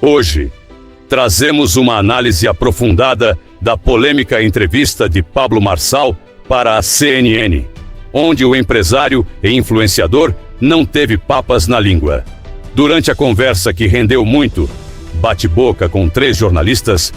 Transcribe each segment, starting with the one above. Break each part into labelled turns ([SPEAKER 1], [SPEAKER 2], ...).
[SPEAKER 1] Hoje, trazemos uma análise aprofundada da polêmica entrevista de Pablo Marçal para a CNN, onde o empresário e influenciador não teve papas na língua. Durante a conversa que rendeu muito bate-boca com 3 jornalistas,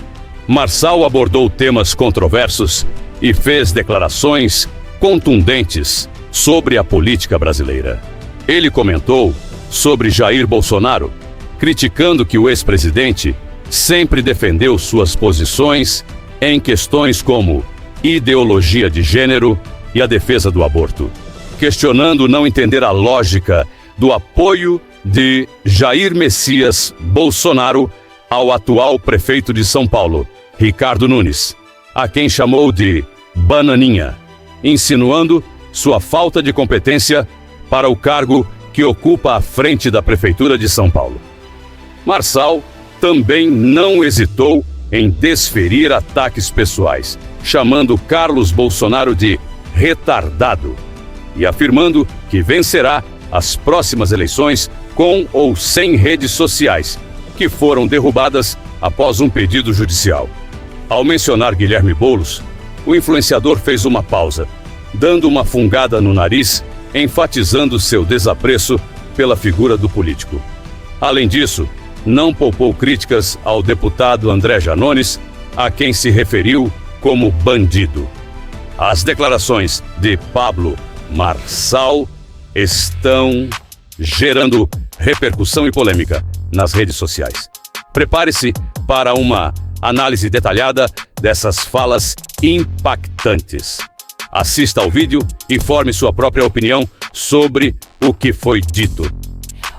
[SPEAKER 1] Marçal abordou temas controversos e fez declarações contundentes sobre a política brasileira. Ele comentou sobre Jair Bolsonaro, criticando que o ex-presidente sempre defendeu suas posições em questões como ideologia de gênero e a defesa do aborto, questionando não entender a lógica do apoio de Jair Messias Bolsonaro ao atual prefeito de São Paulo, Ricardo Nunes, a quem chamou de bananinha, insinuando sua falta de competência para o cargo que ocupa à frente da Prefeitura de São Paulo. Marçal também não hesitou em desferir ataques pessoais, chamando Carlos Bolsonaro de retardado e afirmando que vencerá as próximas eleições com ou sem redes sociais, que foram derrubadas após um pedido judicial. Ao mencionar Guilherme Boulos, o influenciador fez uma pausa, dando uma fungada no nariz, enfatizando seu desapreço pela figura do político. Além disso, não poupou críticas ao deputado André Janones, a quem se referiu como bandido. As declarações de Pablo Marçal estão gerando repercussão e polêmica nas redes sociais. Prepare-se para uma análise detalhada dessas falas impactantes. Assista ao vídeo e forme sua própria opinião sobre o que foi dito.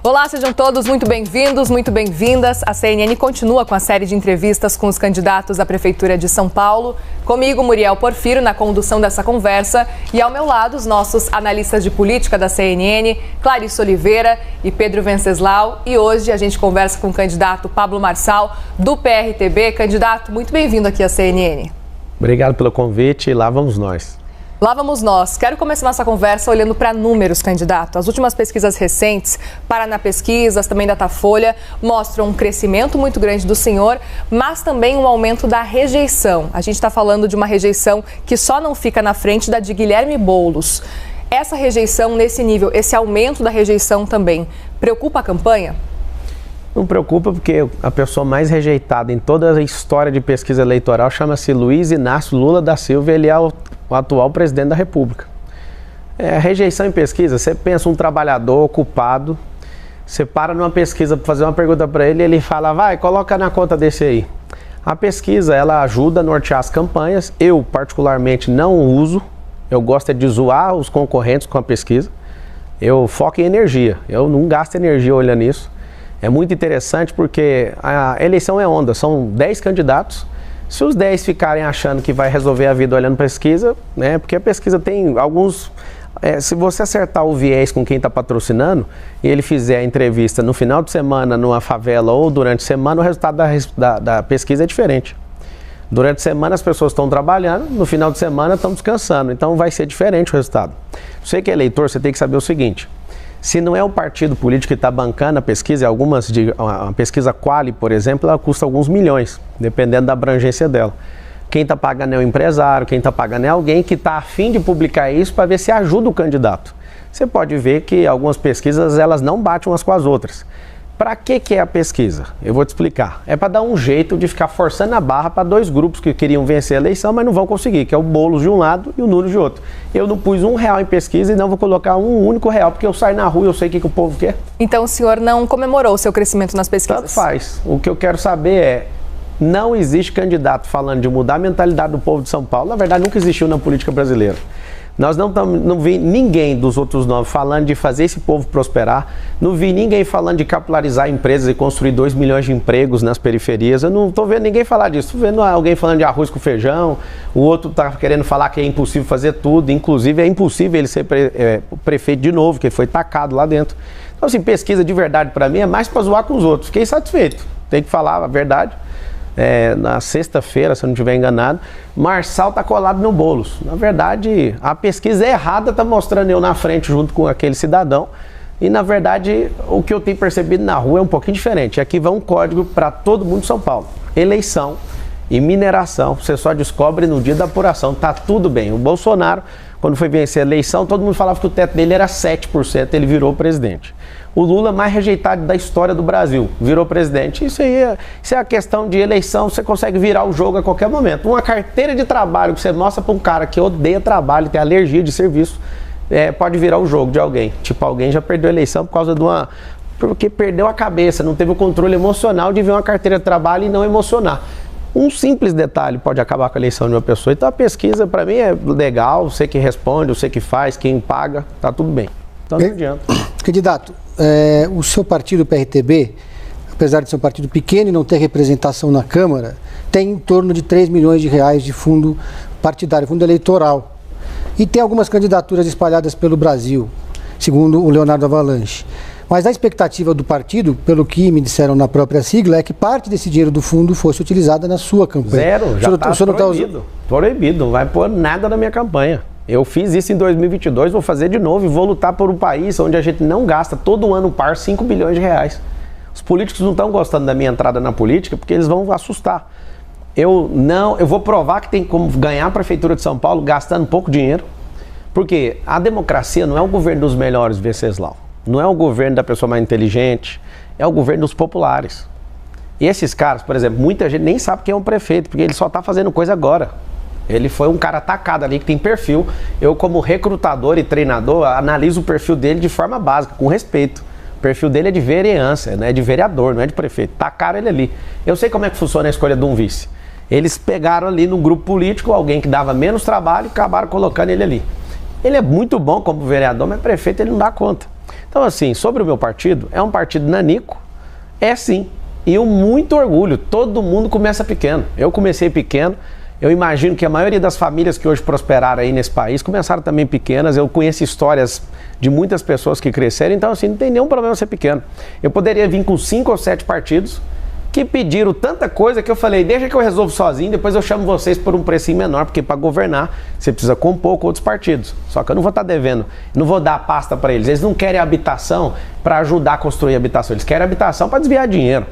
[SPEAKER 2] Olá, sejam todos muito bem-vindos, muito bem-vindas. A CNN continua com a série de entrevistas com os candidatos à Prefeitura de São Paulo. Comigo, Muriel Porfírio, na condução dessa conversa. E ao meu lado, os nossos analistas de política da CNN, Clarice Oliveira e Pedro Venceslau. E hoje a gente conversa com o candidato Pablo Marçal, do PRTB. Candidato, muito bem-vindo aqui à CNN.
[SPEAKER 3] Obrigado pelo convite e lá vamos nós.
[SPEAKER 2] Lá vamos nós. Quero começar nossa conversa olhando para números, candidato. As últimas pesquisas recentes, Paraná Pesquisas, também Datafolha, mostram um crescimento muito grande do senhor, mas também um aumento da rejeição. A gente está falando de uma rejeição que só não fica na frente da de Guilherme Boulos. Essa rejeição nesse nível, esse aumento da rejeição também, preocupa a campanha?
[SPEAKER 3] Não preocupa, porque a pessoa mais rejeitada em toda a história de pesquisa eleitoral chama-se Luiz Inácio Lula da Silva, ele é o atual presidente da República. Rejeição em pesquisa, você pensa um trabalhador ocupado, você para numa pesquisa para fazer uma pergunta para ele e ele fala, vai, coloca na conta desse aí. A pesquisa, ela ajuda a nortear as campanhas, eu particularmente não uso, eu gosto de zoar os concorrentes com a pesquisa, eu foco em energia, eu não gasto energia olhando isso. É muito interessante porque a eleição é onda, são 10 candidatos. Se os 10 ficarem achando que vai resolver a vida olhando pesquisa, né? Porque a pesquisa tem alguns... se você acertar o viés com quem está patrocinando e ele fizer a entrevista no final de semana numa favela ou durante a semana, o resultado da pesquisa é diferente. Durante a semana as pessoas estão trabalhando, no final de semana estão descansando, então vai ser diferente o resultado. Você que é eleitor, você tem que saber o seguinte... Se não é o partido político que está bancando a pesquisa, a pesquisa Quali, por exemplo, ela custa alguns milhões, dependendo da abrangência dela. Quem está pagando é o empresário, quem está pagando é alguém que está a fim de publicar isso para ver se ajuda o candidato. Você pode ver que algumas pesquisas elas não batem umas com as outras. Para que é a pesquisa? Eu vou te explicar. É para dar um jeito de ficar forçando a barra para 2 grupos que queriam vencer a eleição, mas não vão conseguir, que é o Boulos de um lado e o Nunes de outro. Eu não pus R$1 em pesquisa e não vou colocar um único real, porque eu saio na rua e eu sei o que o povo quer.
[SPEAKER 2] Então o senhor não comemorou o seu crescimento nas pesquisas?
[SPEAKER 3] Tanto faz. O que eu quero saber é, não existe candidato falando de mudar a mentalidade do povo de São Paulo. Na verdade, nunca existiu na política brasileira. Nós não vi ninguém dos outros 9 falando de fazer esse povo prosperar, não vi ninguém falando de capilarizar empresas e construir 2 milhões de empregos nas periferias, eu não estou vendo ninguém falar disso, estou vendo alguém falando de arroz com feijão, o outro está querendo falar que é impossível fazer tudo, inclusive é impossível ele ser prefeito de novo, que ele foi tacado lá dentro. Então assim, pesquisa de verdade para mim é mais para zoar com os outros, fiquei satisfeito, tem que falar a verdade. Na sexta-feira, se eu não estiver enganado, Marçal está colado no Boulos. Na verdade, a pesquisa errada está mostrando eu na frente junto com aquele cidadão. E, na verdade, o que eu tenho percebido na rua é um pouquinho diferente. Aqui vai um código para todo mundo de São Paulo. Eleição e mineração, você só descobre no dia da apuração. Tá tudo bem. O Bolsonaro, quando foi vencer a eleição, todo mundo falava que o teto dele era 7%, ele virou presidente. O Lula, mais rejeitado da história do Brasil, virou presidente. Isso é a questão de eleição, você consegue virar o jogo a qualquer momento. Uma carteira de trabalho que você mostra para um cara que odeia trabalho, tem alergia de serviço, pode virar o jogo de alguém. Tipo, alguém já perdeu a eleição por causa porque perdeu a cabeça, não teve o controle emocional de ver uma carteira de trabalho e não emocionar. Um simples detalhe pode acabar com a eleição de uma pessoa. Então a pesquisa, para mim, é legal, você que responde, você que faz, quem paga, tá tudo bem. Então não adianta.
[SPEAKER 4] Candidato, o seu partido, o PRTB, apesar de ser um partido pequeno e não ter representação na Câmara, tem em torno de 3 milhões de reais de fundo partidário, fundo eleitoral. E tem algumas candidaturas espalhadas pelo Brasil, segundo o Leonardo Avalanche. Mas a expectativa do partido, pelo que me disseram na própria sigla, é que parte desse dinheiro do fundo fosse utilizada na sua campanha.
[SPEAKER 3] Zero, já está proibido. Proibido, não vai pôr nada na minha campanha. Eu fiz isso em 2022, vou fazer de novo e vou lutar por um país onde a gente não gasta todo ano par 5 bilhões de reais. Os políticos não estão gostando da minha entrada na política porque eles vão assustar. Eu vou provar que tem como ganhar a Prefeitura de São Paulo gastando pouco dinheiro, porque a democracia não é o governo dos melhores, Venceslau. Não é o governo da pessoa mais inteligente, é o governo dos populares. E esses caras, por exemplo, muita gente nem sabe quem é um prefeito, porque ele só está fazendo coisa agora. Ele foi um cara atacado ali, que tem perfil. Eu, como recrutador e treinador, analiso o perfil dele de forma básica, com respeito. O perfil dele é de vereança, não é de vereador, não é de prefeito. Tacaram ele ali. Eu sei como é que funciona a escolha de um vice. Eles pegaram ali no grupo político alguém que dava menos trabalho e acabaram colocando ele ali. Ele é muito bom como vereador, mas prefeito ele não dá conta. Então, assim, sobre o meu partido, é um partido nanico, é sim, e eu muito orgulho, todo mundo começa pequeno. Eu comecei pequeno, eu imagino que a maioria das famílias que hoje prosperaram aí nesse país começaram também pequenas, eu conheço histórias de muitas pessoas que cresceram, então assim, não tem nenhum problema ser pequeno. Eu poderia vir com 5 ou 7 partidos que pediram tanta coisa que eu falei, deixa que eu resolvo sozinho, depois eu chamo vocês por um precinho menor, porque para governar você precisa compor com outros partidos. Só que eu não vou estar devendo, não vou dar a pasta para eles. Eles não querem habitação para ajudar a construir habitação, eles querem habitação para desviar dinheiro.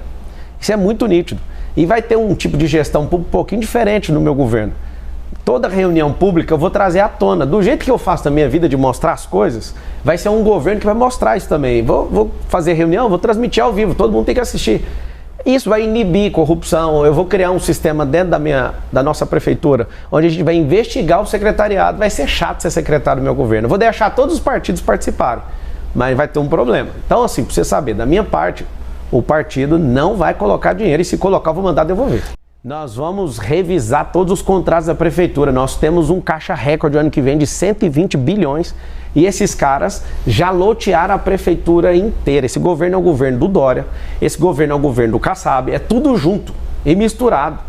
[SPEAKER 3] Isso é muito nítido. E vai ter um tipo de gestão um pouquinho diferente no meu governo. Toda reunião pública eu vou trazer à tona. Do jeito que eu faço na minha vida de mostrar as coisas, vai ser um governo que vai mostrar isso também. Vou fazer reunião, vou transmitir ao vivo, todo mundo tem que assistir. Isso vai inibir corrupção. Eu vou criar um sistema dentro da nossa prefeitura, onde a gente vai investigar o secretariado. Vai ser chato ser secretário do meu governo. Eu vou deixar todos os partidos participarem, mas vai ter um problema. Então, assim, para você saber, da minha parte, o partido não vai colocar dinheiro, e se colocar eu vou mandar devolver. Nós vamos revisar todos os contratos da prefeitura. Nós temos um caixa recorde ano que vem de 120 bilhões e esses caras já lotearam a prefeitura inteira. Esse governo é o governo do Dória, esse governo é o governo do Kassab, é tudo junto e misturado.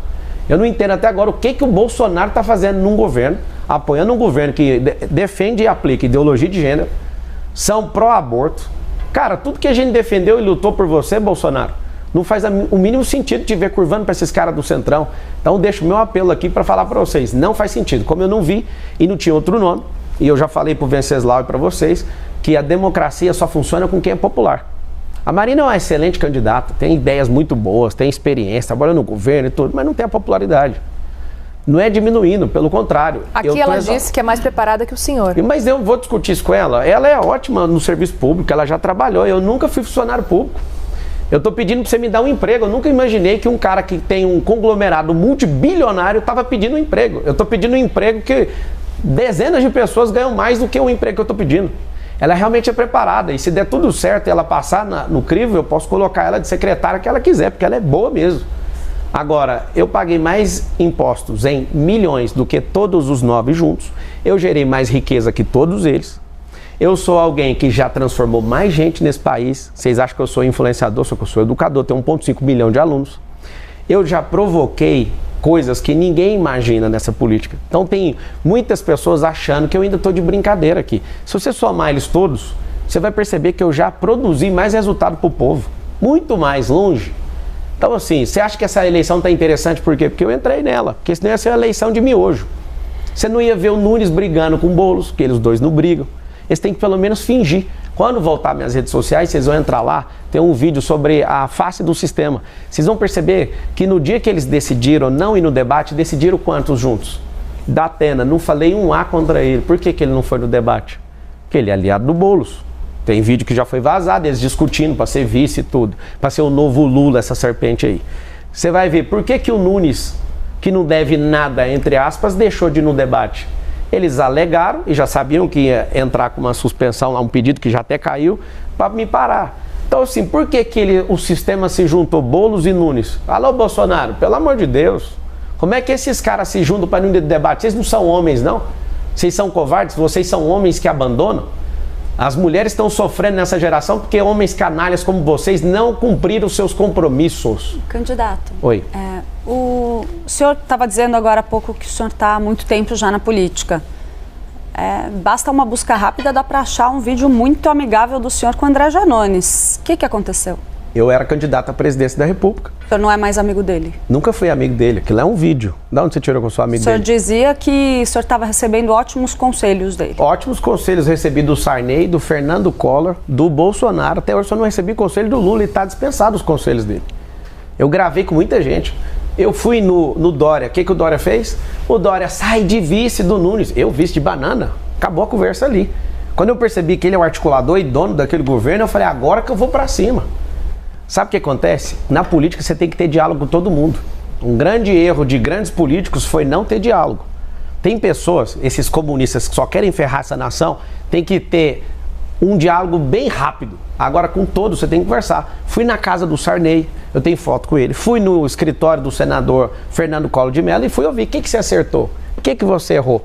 [SPEAKER 3] Eu não entendo até agora o que o Bolsonaro está fazendo num governo, apoiando um governo que defende e aplica ideologia de gênero, são pró-aborto. Cara, tudo que a gente defendeu e lutou por você, Bolsonaro, não faz o mínimo sentido te ver curvando para esses caras do Centrão. Então deixo o meu apelo aqui para falar para vocês, não faz sentido. Como eu não vi e não tinha outro nome, e eu já falei para o Venceslau e para vocês, que a democracia só funciona com quem é popular. A Marina é uma excelente candidata, tem ideias muito boas, tem experiência, trabalha no governo e tudo, mas não tem a popularidade. Não é diminuindo, pelo contrário.
[SPEAKER 2] Aqui ela disse que é mais preparada que o senhor.
[SPEAKER 3] Mas eu vou discutir isso com ela. Ela é ótima no serviço público, ela já trabalhou, eu nunca fui funcionário público. Eu estou pedindo para você me dar um emprego. Eu nunca imaginei que um cara que tem um conglomerado multibilionário estava pedindo um emprego. Eu estou pedindo um emprego que dezenas de pessoas ganham mais do que o emprego que eu estou pedindo. Ela realmente é preparada. E se der tudo certo e ela passar no crivo, eu posso colocar ela de secretária que ela quiser, porque ela é boa mesmo. Agora, eu paguei mais impostos em milhões do que todos os 9 juntos. Eu gerei mais riqueza que todos eles. Eu sou alguém que já transformou mais gente nesse país. Vocês acham que eu sou influenciador? Só que eu sou educador, tenho 1,5 milhão de alunos. Eu já provoquei coisas que ninguém imagina nessa política. Então tem muitas pessoas achando que eu ainda estou de brincadeira aqui. Se você somar eles todos, você vai perceber que eu já produzi mais resultado para o povo. Muito mais longe. Então assim, você acha que essa eleição está interessante por quê? Porque eu entrei nela. Porque senão ia ser uma eleição de miojo. Você não ia ver o Nunes brigando com o Boulos, porque eles dois não brigam. Eles têm que pelo menos fingir. Quando voltar minhas redes sociais, vocês vão entrar lá, tem um vídeo sobre a face do sistema. Vocês vão perceber que no dia que eles decidiram não ir no debate, decidiram quantos juntos? Da Atena, não falei um A contra ele. Por que ele não foi no debate? Porque ele é aliado do Boulos. Tem vídeo que já foi vazado, eles discutindo para ser vice e tudo, para ser o novo Lula, essa serpente aí. Você vai ver por que o Nunes, que não deve nada, entre aspas, deixou de ir no debate. Eles alegaram e já sabiam que ia entrar com uma suspensão lá, um pedido que já até caiu, para me parar. Então assim, por que o sistema se juntou, Boulos e Nunes? Alô, Bolsonaro, pelo amor de Deus, como é que esses caras se juntam para não ir no debate? Vocês não são homens, não? Vocês são covardes? Vocês são homens que abandonam? As mulheres estão sofrendo nessa geração porque homens canalhas como vocês não cumpriram seus compromissos.
[SPEAKER 5] Candidato.
[SPEAKER 3] Oi.
[SPEAKER 5] O senhor estava dizendo agora há pouco que o senhor está há muito tempo já na política. Basta uma busca rápida, dá para achar um vídeo muito amigável do senhor com o André Janones. O que aconteceu?
[SPEAKER 3] Eu era candidato à presidência da República.
[SPEAKER 5] O senhor não é mais amigo dele?
[SPEAKER 3] Nunca fui amigo dele. Aquilo é um vídeo. De onde você tirou que eu sou amigo dele?
[SPEAKER 5] O senhor dizia que o senhor estava recebendo ótimos conselhos dele. Ótimos
[SPEAKER 3] conselhos recebi do Sarney, do Fernando Collor, do Bolsonaro. Até hoje eu só não recebi conselho do Lula e está dispensado os conselhos dele. Eu gravei com muita gente. Eu fui no Dória. O que o Dória fez? O Dória sai de vice do Nunes. Eu, vice de banana. Acabou a conversa ali. Quando eu percebi que ele é o articulador e dono daquele governo, eu falei, agora que eu vou para cima. Sabe o que acontece? Na política você tem que ter diálogo com todo mundo. Um grande erro de grandes políticos foi não ter diálogo. Tem pessoas, esses comunistas que só querem ferrar essa nação, tem que ter um diálogo bem rápido. Agora com todos você tem que conversar. Fui na casa do Sarney, eu tenho foto com ele. Fui no escritório do senador Fernando Collor de Mello e fui ouvir. O que você acertou? O que você errou?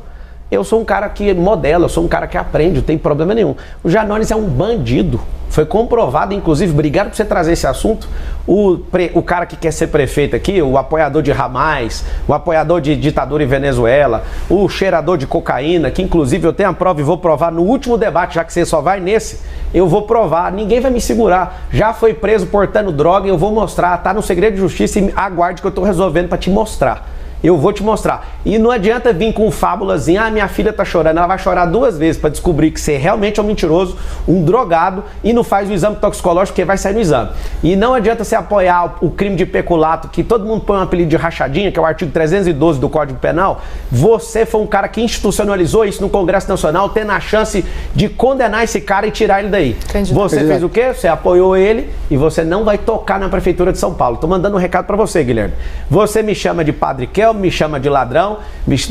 [SPEAKER 3] Eu sou um cara que modela, eu sou um cara que aprende, não tem problema nenhum. O Janones é um bandido. Foi comprovado, inclusive, obrigado por você trazer esse assunto, o cara que quer ser prefeito aqui, o apoiador de Hamas, o apoiador de ditadura em Venezuela, o cheirador de cocaína, que inclusive eu tenho a prova e vou provar no último debate, já que você só vai nesse, eu vou provar, ninguém vai me segurar. Já foi preso portando droga, eu vou mostrar, tá no segredo de justiça e aguarde que eu tô resolvendo para te mostrar. Eu vou te mostrar. E não adianta vir com fábulazinha, minha filha tá chorando. Ela vai chorar 2 vezes para descobrir que você realmente é um mentiroso, um drogado e não faz o exame toxicológico porque vai sair no exame. E não adianta você apoiar o crime de peculato, que todo mundo põe um apelido de rachadinha, que é o artigo 312 do Código Penal. Você foi um cara que institucionalizou isso no Congresso Nacional, tendo a chance de condenar esse cara e tirar ele daí. Entendi. Você fez o quê? Você apoiou ele e você não vai tocar na Prefeitura de São Paulo. Tô mandando um recado para você, Guilherme. Você me chama de Padre Kel, me chama de ladrão,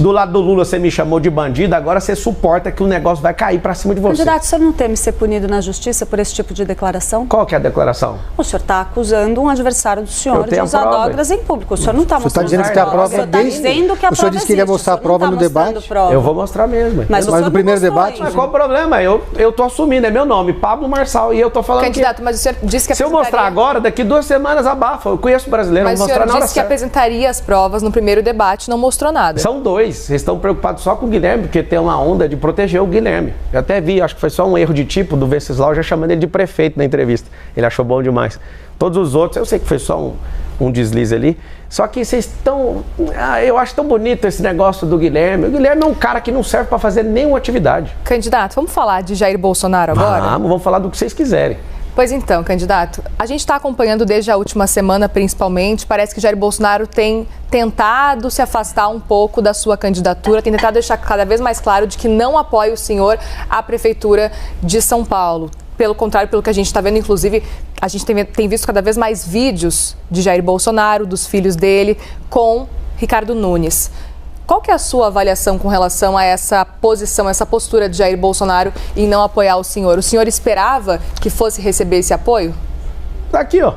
[SPEAKER 3] do lado do Lula você me chamou de bandido, agora você suporta que o negócio vai cair pra cima de você.
[SPEAKER 5] Candidato, o senhor não teme ser punido na justiça por esse tipo de declaração?
[SPEAKER 3] Qual que é a declaração?
[SPEAKER 5] O senhor está acusando um adversário do senhor de usar drogas em público. O senhor não está mostrando
[SPEAKER 4] dizendo que a prova
[SPEAKER 5] o senhor está dizendo que a prova
[SPEAKER 4] O senhor disse que iria mostrar a prova no debate?
[SPEAKER 3] Eu vou mostrar mesmo.
[SPEAKER 5] Mas
[SPEAKER 4] no primeiro debate?
[SPEAKER 3] Mas qual o problema? Eu tô assumindo, é meu nome, Pablo Marçal, e eu tô falando
[SPEAKER 2] Candidato, mas o senhor disse que
[SPEAKER 3] se eu mostrar agora, daqui 2 semanas abafa. Eu conheço brasileiro,
[SPEAKER 2] mas
[SPEAKER 3] vou mostrar na hora certa.
[SPEAKER 2] Mas o senhor disse que apresentaria as provas no primeiro debate, não mostrou nada.
[SPEAKER 3] São 2. Vocês estão preocupados só com o Guilherme, porque tem uma onda de proteger o Guilherme. Eu até vi, acho que foi só um erro de tipo do Venceslau já chamando ele de prefeito na entrevista. Ele achou bom demais. Todos os outros, eu sei que foi só um deslize ali. Só que vocês estão... eu acho tão bonito esse negócio do Guilherme. O Guilherme é um cara que não serve para fazer nenhuma atividade.
[SPEAKER 2] Candidato, vamos falar de Jair Bolsonaro agora?
[SPEAKER 3] Vamos falar do que vocês quiserem.
[SPEAKER 2] Pois então, candidato, a gente está acompanhando desde a última semana, principalmente, parece que Jair Bolsonaro tem tentado se afastar um pouco da sua candidatura, tem tentado deixar cada vez mais claro de que não apoia o senhor à Prefeitura de São Paulo. Pelo contrário, pelo que a gente está vendo, inclusive, a gente tem visto cada vez mais vídeos de Jair Bolsonaro, dos filhos dele, com Ricardo Nunes. Qual que é a sua avaliação com relação a essa posição, essa postura de Jair Bolsonaro em não apoiar o senhor? O senhor esperava que fosse receber esse apoio?
[SPEAKER 3] Tá aqui, ó.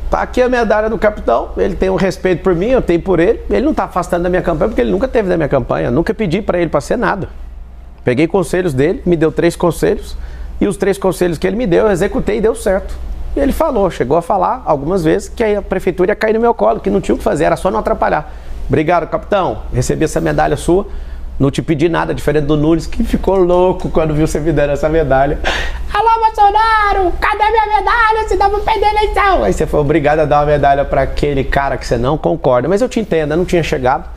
[SPEAKER 3] Tá aqui a medalha do capitão. Ele tem um respeito por mim, eu tenho por ele. Ele não tá afastando da minha campanha porque ele nunca teve da minha campanha. Eu nunca pedi para ele para ser nada. Peguei conselhos dele, me deu 3 conselhos. E os 3 conselhos que ele me deu, eu executei e deu certo. E ele chegou a falar algumas vezes que a prefeitura ia cair no meu colo, que não tinha o que fazer, era só não atrapalhar. Obrigado, capitão. Recebi essa medalha sua. Não te pedi nada, diferente do Nunes, que ficou louco quando viu você me dando essa medalha. Alô, Bolsonaro, cadê minha medalha? Se dá pra perder a eleição. Aí você foi obrigado a dar uma medalha para aquele cara que você não concorda. Mas eu te entendo, eu não tinha chegado.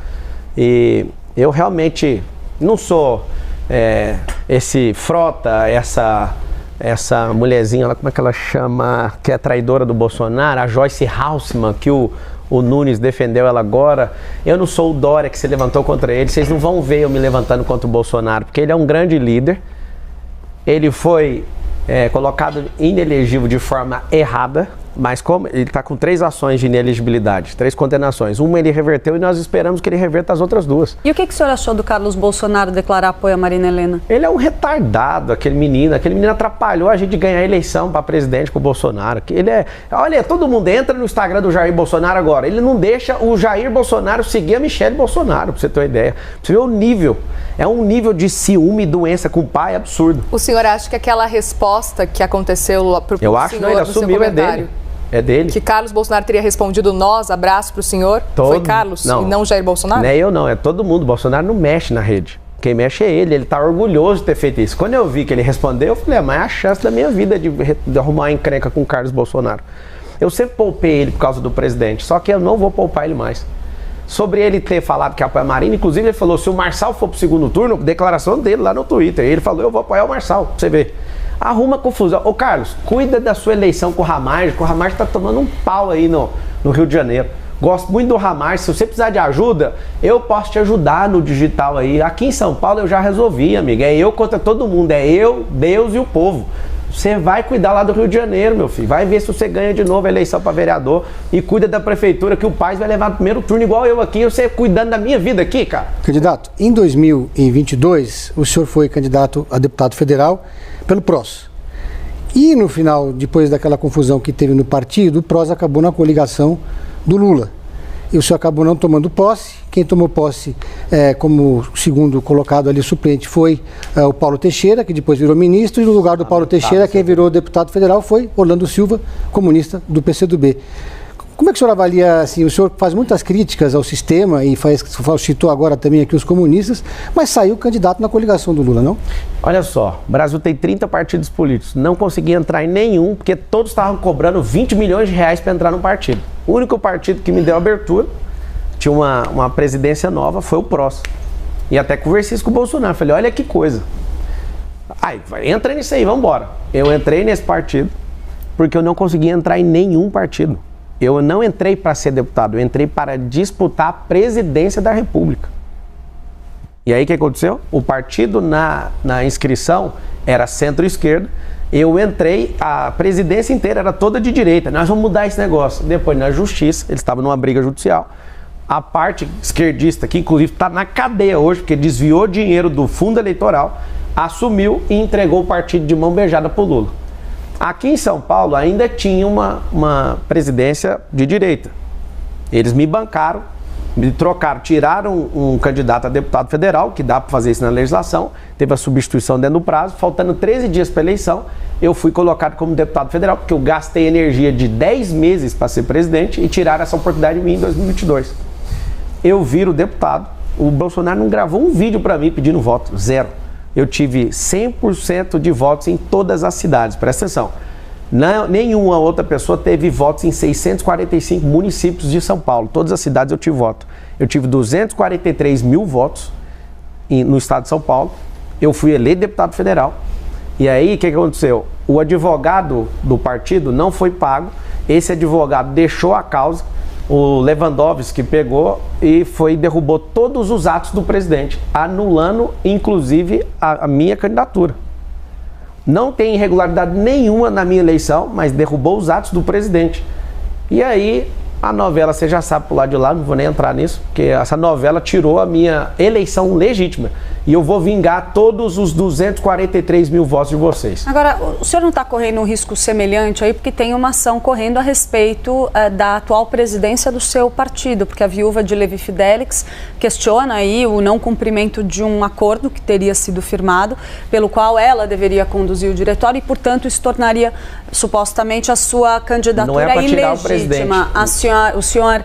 [SPEAKER 3] E eu realmente não sou esse frota, essa mulherzinha, como é que ela chama, que é traidora do Bolsonaro, a Joyce Halseman, que o Nunes defendeu ela agora. Eu não sou o Dória que se levantou contra ele, vocês não vão ver eu me levantando contra o Bolsonaro, porque ele é um grande líder, ele foi colocado inelegível de forma errada, mas como ele está com 3 ações de inelegibilidade, 3 condenações, uma ele reverteu e nós esperamos que ele reverta as outras 2.
[SPEAKER 5] E o que o senhor achou do Carlos Bolsonaro declarar apoio a Marina Helena?
[SPEAKER 3] Ele é um retardado, aquele menino atrapalhou a gente de ganhar a eleição para presidente com o Bolsonaro. Olha, todo mundo entra no Instagram do Jair Bolsonaro agora, ele não deixa o Jair Bolsonaro seguir a Michelle Bolsonaro, para você ter uma ideia. Pra você ver o nível, é um nível de ciúme e doença com o pai absurdo.
[SPEAKER 2] O senhor acha que aquela resposta que aconteceu para o senhor,
[SPEAKER 3] eu acho, não, ele assumiu, é dele. É dele.
[SPEAKER 2] Que Carlos Bolsonaro teria respondido nós, abraço para o senhor? Foi Carlos e não Jair Bolsonaro?
[SPEAKER 3] Não é eu não, é todo mundo. Bolsonaro não mexe na rede. Quem mexe é ele tá orgulhoso de ter feito isso. Quando eu vi que ele respondeu, eu falei, mas é a chance da minha vida de arrumar uma encrenca com o Carlos Bolsonaro. Eu sempre poupei ele por causa do presidente, só que eu não vou poupar ele mais. Sobre ele ter falado que apoia a Marina, inclusive ele falou, se o Marçal for pro segundo turno, declaração dele lá no Twitter, ele falou, eu vou apoiar o Marçal, pra você ver. Arruma confusão. Ô Carlos, cuida da sua eleição com o Ramagem, que o Ramagem tá tomando um pau aí no Rio de Janeiro. Gosto muito do Ramagem, se você precisar de ajuda, eu posso te ajudar no digital aí. Aqui em São Paulo eu já resolvi, amiga, é eu contra todo mundo, é eu, Deus e o povo. Você vai cuidar lá do Rio de Janeiro, meu filho, vai ver se você ganha de novo a eleição para vereador e cuida da prefeitura, que o Paes vai levar no primeiro turno igual eu aqui, você cuidando da minha vida aqui, cara.
[SPEAKER 4] Candidato, em 2022, o senhor foi candidato a deputado federal pelo PROS. E no final, depois daquela confusão que teve no partido, o PROS acabou na coligação do Lula. E o senhor acabou não tomando posse. Quem tomou posse como segundo colocado ali suplente foi o Paulo Teixeira, que depois virou ministro, e no lugar do Paulo Teixeira, quem virou deputado federal foi Orlando Silva, comunista do PCdoB. Como é que o senhor avalia, assim, o senhor faz muitas críticas ao sistema e citou agora também aqui os comunistas, mas saiu candidato na coligação do Lula, não?
[SPEAKER 3] Olha só, o Brasil tem 30 partidos políticos, não consegui entrar em nenhum, porque todos estavam cobrando 20 milhões de reais para entrar no partido. O único partido que me deu abertura, tinha uma presidência nova, foi o PROS. E até conversei isso com o Bolsonaro, falei, olha que coisa. Entra nisso aí, vamos embora. Eu entrei nesse partido, porque eu não consegui entrar em nenhum partido. Eu não entrei para ser deputado, eu entrei para disputar a presidência da República. E aí o que aconteceu? O partido na inscrição era centro-esquerda, eu entrei, a presidência inteira era toda de direita, nós vamos mudar esse negócio. Depois na justiça, eles estavam numa briga judicial, a parte esquerdista, que inclusive está na cadeia hoje, porque desviou dinheiro do fundo eleitoral, assumiu e entregou o partido de mão beijada para o Lula. Aqui em São Paulo ainda tinha uma presidência de direita. Eles me bancaram, me trocaram, tiraram um candidato a deputado federal, que dá para fazer isso na legislação, teve a substituição dentro do prazo, faltando 13 dias para a eleição, eu fui colocado como deputado federal, porque eu gastei energia de 10 meses para ser presidente e tiraram essa oportunidade de mim em 2022. Eu viro deputado, o Bolsonaro não gravou um vídeo para mim pedindo voto, 0. Eu tive 100% de votos em todas as cidades, presta atenção. Nenhuma outra pessoa teve votos em 645 municípios de São Paulo. Todas as cidades eu tive voto. Eu tive 243 mil votos no estado de São Paulo. Eu fui eleito deputado federal. E aí, o que aconteceu? O advogado do partido não foi pago. Esse advogado deixou a causa. O Lewandowski pegou e derrubou todos os atos do presidente, anulando inclusive a minha candidatura. Não tem irregularidade nenhuma na minha eleição, mas derrubou os atos do presidente. E aí a novela, você já sabe por lado de lá, não vou nem entrar nisso, porque essa novela tirou a minha eleição legítima. E eu vou vingar todos os 243 mil votos de vocês.
[SPEAKER 5] Agora, o senhor não está correndo um risco semelhante aí, porque tem uma ação correndo a respeito da atual presidência do seu partido, porque a viúva de Levi Fidelix questiona aí o não cumprimento de um acordo que teria sido firmado, pelo qual ela deveria conduzir o diretório e, portanto, isso tornaria supostamente a sua candidatura ilegítima. O senhor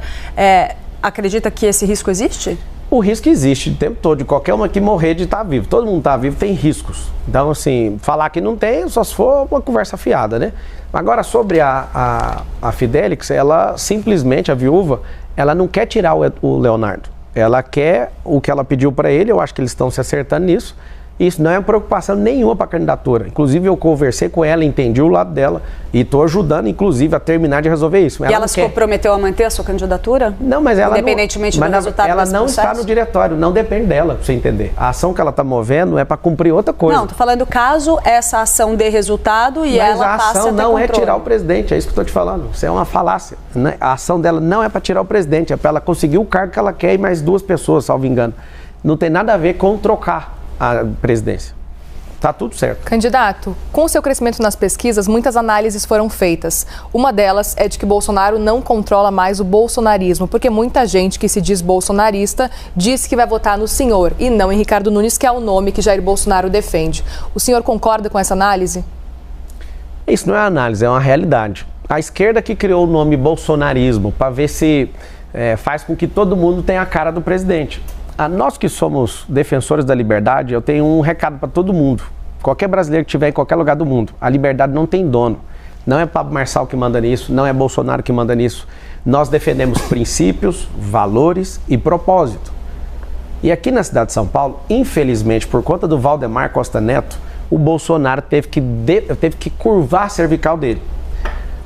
[SPEAKER 5] acredita que esse risco existe?
[SPEAKER 3] O risco existe o tempo todo, de qualquer uma que morrer de estar vivo. Todo mundo está vivo, tem riscos. Então, assim, falar que não tem, só se for uma conversa fiada, né? Agora, sobre a Fidelix, ela simplesmente, a viúva, ela não quer tirar o Leonardo. Ela quer o que ela pediu para ele, eu acho que eles estão se acertando nisso. Isso não é uma preocupação nenhuma para a candidatura. Inclusive, eu conversei com ela, entendi o lado dela e estou ajudando, inclusive, a terminar de resolver isso.
[SPEAKER 5] E ela se comprometeu a manter a sua candidatura?
[SPEAKER 3] Não, mas ela
[SPEAKER 5] independentemente do resultado
[SPEAKER 3] ela
[SPEAKER 5] desse
[SPEAKER 3] não
[SPEAKER 5] processo?
[SPEAKER 3] está no diretório, não depende dela, para você entender. A ação que ela está movendo é para cumprir outra coisa.
[SPEAKER 5] Não, estou falando caso essa ação dê resultado e
[SPEAKER 3] mas
[SPEAKER 5] ela passe a ter
[SPEAKER 3] a ação não
[SPEAKER 5] controle.
[SPEAKER 3] é tirar o presidente, é isso que eu estou te falando. Isso é uma falácia. Né? A ação dela não é para tirar o presidente, é para ela conseguir o cargo que ela quer e mais 2 pessoas, salvo engano. Não tem nada a ver com trocar a presidência. Tá tudo certo.
[SPEAKER 2] Candidato, com o seu crescimento nas pesquisas, muitas análises foram feitas. Uma delas é de que Bolsonaro não controla mais o bolsonarismo, porque muita gente que se diz bolsonarista diz que vai votar no senhor e não em Ricardo Nunes, que é o nome que Jair Bolsonaro defende. O senhor concorda com essa análise?
[SPEAKER 3] Isso não é análise, é uma realidade. A esquerda que criou o nome bolsonarismo para ver se faz com que todo mundo tenha a cara do presidente. Nós que somos defensores da liberdade, eu tenho um recado para todo mundo. Qualquer brasileiro que estiver em qualquer lugar do mundo, a liberdade não tem dono. Não é Pablo Marçal que manda nisso, não é Bolsonaro que manda nisso. Nós defendemos princípios, valores e propósito. E aqui na cidade de São Paulo, infelizmente, por conta do Valdemar Costa Neto, o Bolsonaro teve que curvar a cervical dele.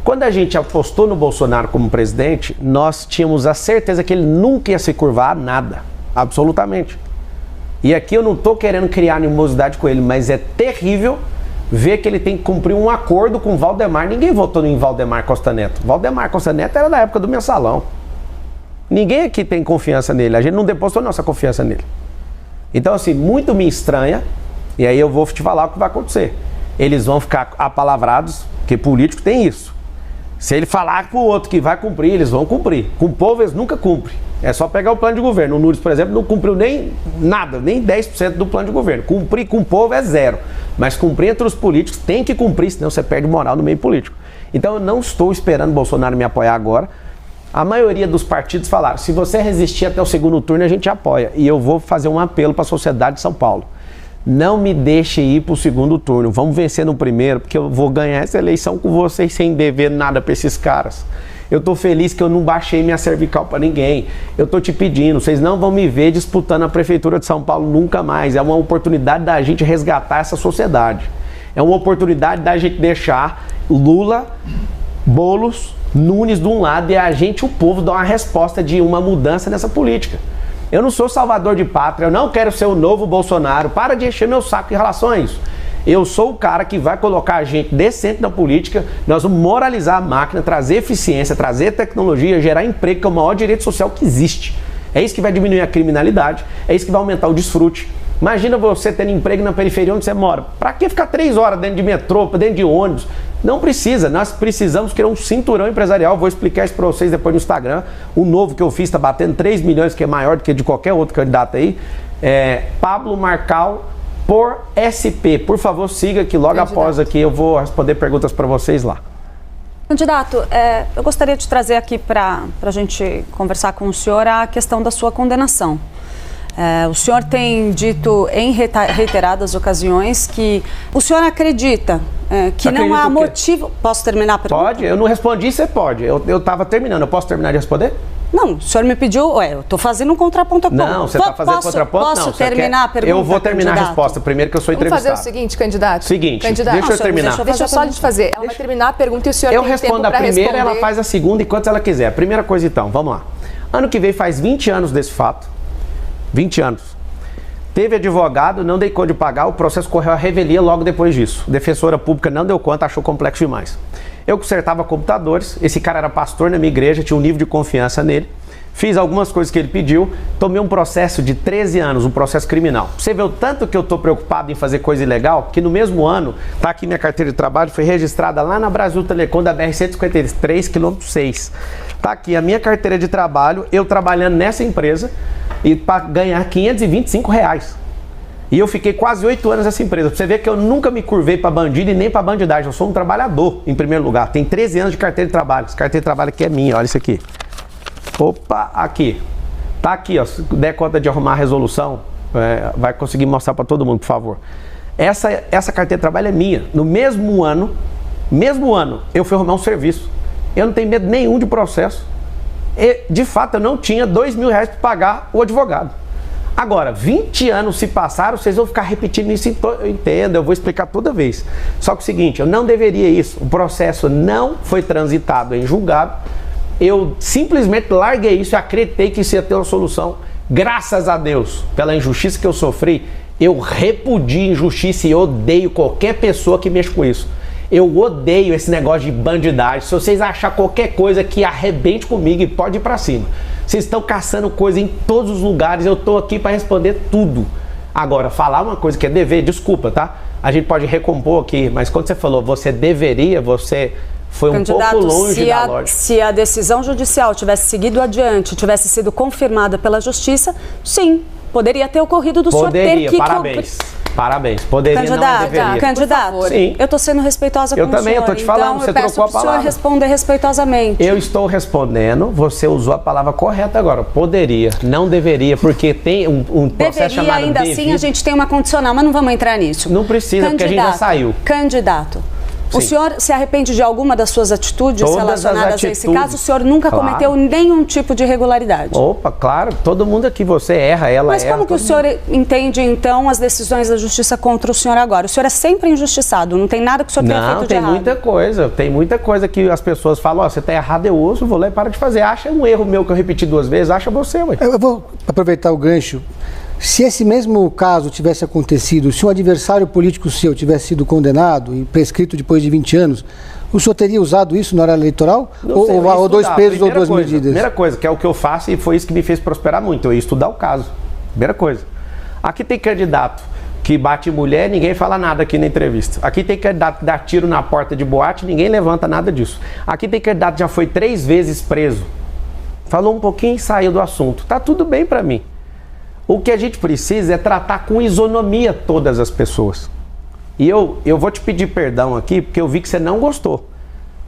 [SPEAKER 3] Quando a gente apostou no Bolsonaro como presidente, nós tínhamos a certeza que ele nunca ia se curvar a nada. Absolutamente. E aqui eu não estou querendo criar animosidade com ele, mas é terrível ver que ele tem que cumprir um acordo com Valdemar. Ninguém votou em Valdemar Costa Neto. Valdemar Costa Neto era da época do Mensalão. Ninguém aqui tem confiança nele. A gente não depositou nossa confiança nele. Então, assim, muito me estranha, e aí eu vou te falar o que vai acontecer. Eles vão ficar apalavrados, porque político tem isso. Se ele falar pro outro que vai cumprir, eles vão cumprir. Com o povo, eles nunca cumprem. É só pegar o plano de governo. O Nunes, por exemplo, não cumpriu nem nada, nem 10% do plano de governo. Cumprir com o povo é 0. Mas cumprir entre os políticos tem que cumprir, senão você perde moral no meio político. Então eu não estou esperando o Bolsonaro me apoiar agora. A maioria dos partidos falaram, se você resistir até o segundo turno, a gente apoia. E eu vou fazer um apelo para a sociedade de São Paulo. Não me deixe ir para o segundo turno. Vamos vencer no primeiro, porque eu vou ganhar essa eleição com vocês sem dever nada para esses caras. Eu tô feliz que eu não baixei minha cervical para ninguém. Eu tô te pedindo, vocês não vão me ver disputando a Prefeitura de São Paulo nunca mais. É uma oportunidade da gente resgatar essa sociedade. É uma oportunidade da gente deixar Lula, Boulos, Nunes de um lado e a gente, o povo, dar uma resposta de uma mudança nessa política. Eu não sou salvador de pátria, eu não quero ser o novo Bolsonaro. Para de encher meu saco em relação a isso. Eu sou o cara que vai colocar a gente decente na política, nós vamos moralizar a máquina, trazer eficiência, trazer tecnologia, gerar emprego, que é o maior direito social que existe. É isso que vai diminuir a criminalidade, é isso que vai aumentar o desfrute. Imagina você tendo emprego na periferia onde você mora. Para que ficar 3 horas dentro de metrô, dentro de ônibus? Não precisa, nós precisamos criar um cinturão empresarial. Vou explicar isso para vocês depois no Instagram. O novo que eu fiz está batendo 3 milhões, que é maior do que de qualquer outro candidato aí. Pablo Marçal por SP. Por favor, siga que logo após aqui eu vou responder perguntas para vocês lá.
[SPEAKER 5] Candidato, eu gostaria de trazer aqui para a gente conversar com o senhor a questão da sua condenação. O senhor tem dito em reiteradas ocasiões que o senhor acredita que não há motivo... Posso terminar a pergunta?
[SPEAKER 3] Pode, eu não respondi, você pode. Eu estava terminando, eu posso terminar de responder?
[SPEAKER 5] Não, o senhor me pediu, eu estou fazendo um contraponto a ponto.
[SPEAKER 3] Não, você está fazendo contraponto?
[SPEAKER 5] Posso terminar a pergunta,
[SPEAKER 3] eu vou terminar
[SPEAKER 5] candidato?
[SPEAKER 3] A resposta primeiro, que eu sou entrevistado.
[SPEAKER 2] Vamos fazer o seguinte, candidato.
[SPEAKER 3] Candidato. Deixa eu terminar.
[SPEAKER 2] Deixa eu só lhe fazer. Ela vai terminar a pergunta e o senhor
[SPEAKER 3] eu
[SPEAKER 2] tem tempo
[SPEAKER 3] respondo a
[SPEAKER 2] para
[SPEAKER 3] primeira,
[SPEAKER 2] responder.
[SPEAKER 3] ela faz a segunda, enquanto ela quiser. A primeira coisa então, vamos lá. Ano que vem faz 20 anos desse fato. 20 anos. Teve advogado, não dei conta de pagar, o processo correu à revelia logo depois disso. Defensora pública não deu conta, achou complexo demais. Eu consertava computadores, esse cara era pastor na minha igreja, tinha um nível de confiança nele. Fiz algumas coisas que ele pediu, tomei um processo de 13 anos, um processo criminal. Você vê o tanto que eu estou preocupado em fazer coisa ilegal, que no mesmo ano, tá aqui minha carteira de trabalho, foi registrada lá na Brasil Telecom da BR-153, quilômetro 6. Tá aqui a minha carteira de trabalho, eu trabalhando nessa empresa, e para ganhar R$525. E eu fiquei quase 8 anos nessa empresa. Pra você ver que eu nunca me curvei para bandido e nem para bandidagem. Eu sou um trabalhador, em primeiro lugar. Tem 13 anos de carteira de trabalho. Essa carteira de trabalho aqui é minha, olha isso aqui. Opa, aqui. Tá aqui, ó. Se der conta de arrumar a resolução, vai conseguir mostrar para todo mundo, por favor. Essa carteira de trabalho é minha. No mesmo ano, eu fui arrumar um serviço. Eu não tenho medo nenhum de processo. E, de fato, eu não tinha R$2.000 para pagar o advogado. Agora, 20 anos se passaram, vocês vão ficar repetindo isso, eu entendo, eu vou explicar toda vez. Só que é o seguinte, eu não deveria isso, o processo não foi transitado em julgado, eu simplesmente larguei isso e acreditei que isso ia ter uma solução. Graças a Deus, pela injustiça que eu sofri, eu repudio injustiça e odeio qualquer pessoa que mexa com isso. Eu odeio esse negócio de bandidagem. Se vocês acharem qualquer coisa que arrebente comigo, pode ir pra cima. Vocês estão caçando coisa em todos os lugares, eu tô aqui para responder tudo. Agora, falar uma coisa que é dever, desculpa, tá? A gente pode recompor aqui, mas quando você falou você deveria, você foi
[SPEAKER 5] Candidato,
[SPEAKER 3] um pouco longe da lógica.
[SPEAKER 5] Se a decisão judicial tivesse seguido adiante, tivesse sido confirmada pela Justiça, sim, poderia ter ocorrido do senhor ter que...
[SPEAKER 3] Parabéns. Poderia, não deveria.
[SPEAKER 5] Candidato,
[SPEAKER 3] sim.
[SPEAKER 5] Eu estou sendo respeitosa com o senhor. Eu também, eu
[SPEAKER 3] estou te falando,
[SPEAKER 5] então
[SPEAKER 3] você trocou a palavra.
[SPEAKER 5] Eu peço para o senhor responder respeitosamente.
[SPEAKER 3] Eu estou respondendo, você usou a palavra correta agora. Poderia, não deveria, porque tem um processo chamado
[SPEAKER 5] ainda
[SPEAKER 3] devido.
[SPEAKER 5] Assim, a gente tem uma condicional, mas não vamos entrar nisso.
[SPEAKER 3] Não precisa, porque a gente já saiu.
[SPEAKER 5] Candidato.
[SPEAKER 3] Sim.
[SPEAKER 5] O senhor se arrepende de alguma das suas atitudes relacionadas a esse caso? O senhor nunca cometeu nenhum tipo de irregularidade?
[SPEAKER 3] Opa, claro. Todo mundo aqui, você erra, ela erra.
[SPEAKER 5] Mas como que o senhor entende, então, as decisões da Justiça contra o senhor agora? O senhor é sempre injustiçado, não tem nada que o senhor tenha feito de errado.
[SPEAKER 3] Não, tem muita coisa que as pessoas falam, você tá errado, eu ouço, vou lá e paro de fazer. Acha um erro meu que eu repeti 2 vezes, acha você, ué.
[SPEAKER 4] Eu vou aproveitar o gancho. Se esse mesmo caso tivesse acontecido, se um adversário político seu tivesse sido condenado e prescrito depois de 20 anos, o senhor teria usado isso na hora eleitoral? Ou 2 pesos ou 2 medidas?
[SPEAKER 3] Primeira coisa, que é o que eu faço e foi isso que me fez prosperar muito, eu ia estudar o caso. Primeira coisa. Aqui tem candidato que bate mulher, ninguém fala nada aqui na entrevista. Aqui tem candidato que dá tiro na porta de boate, ninguém levanta nada disso. Aqui tem candidato que já foi 3 vezes preso. Falou um pouquinho e saiu do assunto. Tá tudo bem pra mim. O que a gente precisa é tratar com isonomia todas as pessoas. E eu vou te pedir perdão aqui, porque eu vi que você não gostou.